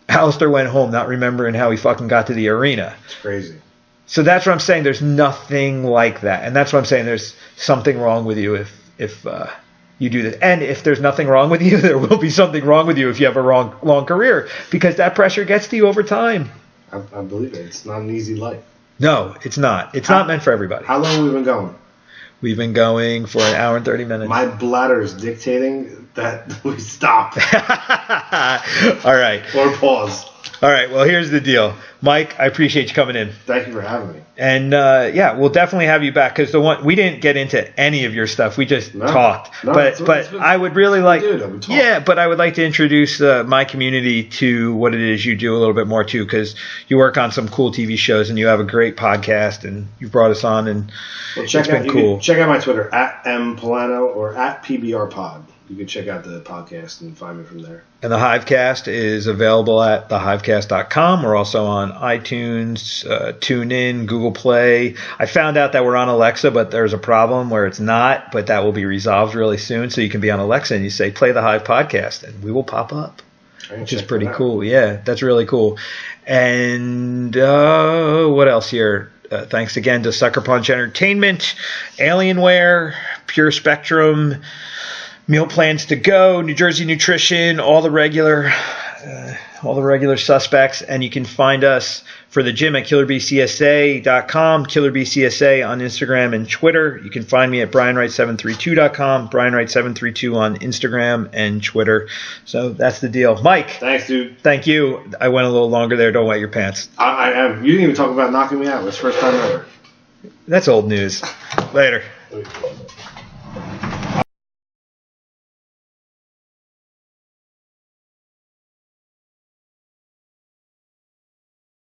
Alistair went home not remembering how he fucking got to the arena. It's crazy. So that's what I'm saying. There's nothing like that. And that's what I'm saying. There's something wrong with you if you do this. And if there's nothing wrong with you, there will be something wrong with you if you have a long career, because that pressure gets to you over time. I believe it. It's not an easy life. No, it's not. It's not meant for everybody. How long have we been going? We've been going for an hour and 30 minutes. My bladder is dictating that we stop. All right. Or pause. All right. Well, here's the deal. Mike, I appreciate you coming in. Thank you for having me. And, we'll definitely have you back, because we didn't get into any of your stuff. We just talked. But I would really like, but I would like to introduce my community to what it is you do a little bit more too, because you work on some cool TV shows and you have a great podcast, and you brought us on, and it's been cool. Check out my Twitter @mpolano or @pbrpod. You can check out the podcast and find me from there. And the Hivecast is available at thehivecast.com. We're also on iTunes, TuneIn, Google Play. I found out that we're on Alexa, but there's a problem where it's not, but that will be resolved really soon. So you can be on Alexa and you say, play the Hive podcast, and we will pop up, which is pretty cool. Yeah, that's really cool. And what else here? Thanks again to Sucker Punch Entertainment, Alienware, Pure Spectrum, Meal Plans to Go, New Jersey Nutrition, all the regular suspects. And you can find us for the gym at killerbcsa.com, killerbcsa on Instagram and Twitter. You can find me at brianwright732.com, brianwright732 on Instagram and Twitter. So that's the deal. Mike. Thanks, dude. Thank you. I went a little longer there. Don't wet your pants. I am. You didn't even talk about knocking me out. It was the first time ever. That's old news. Later.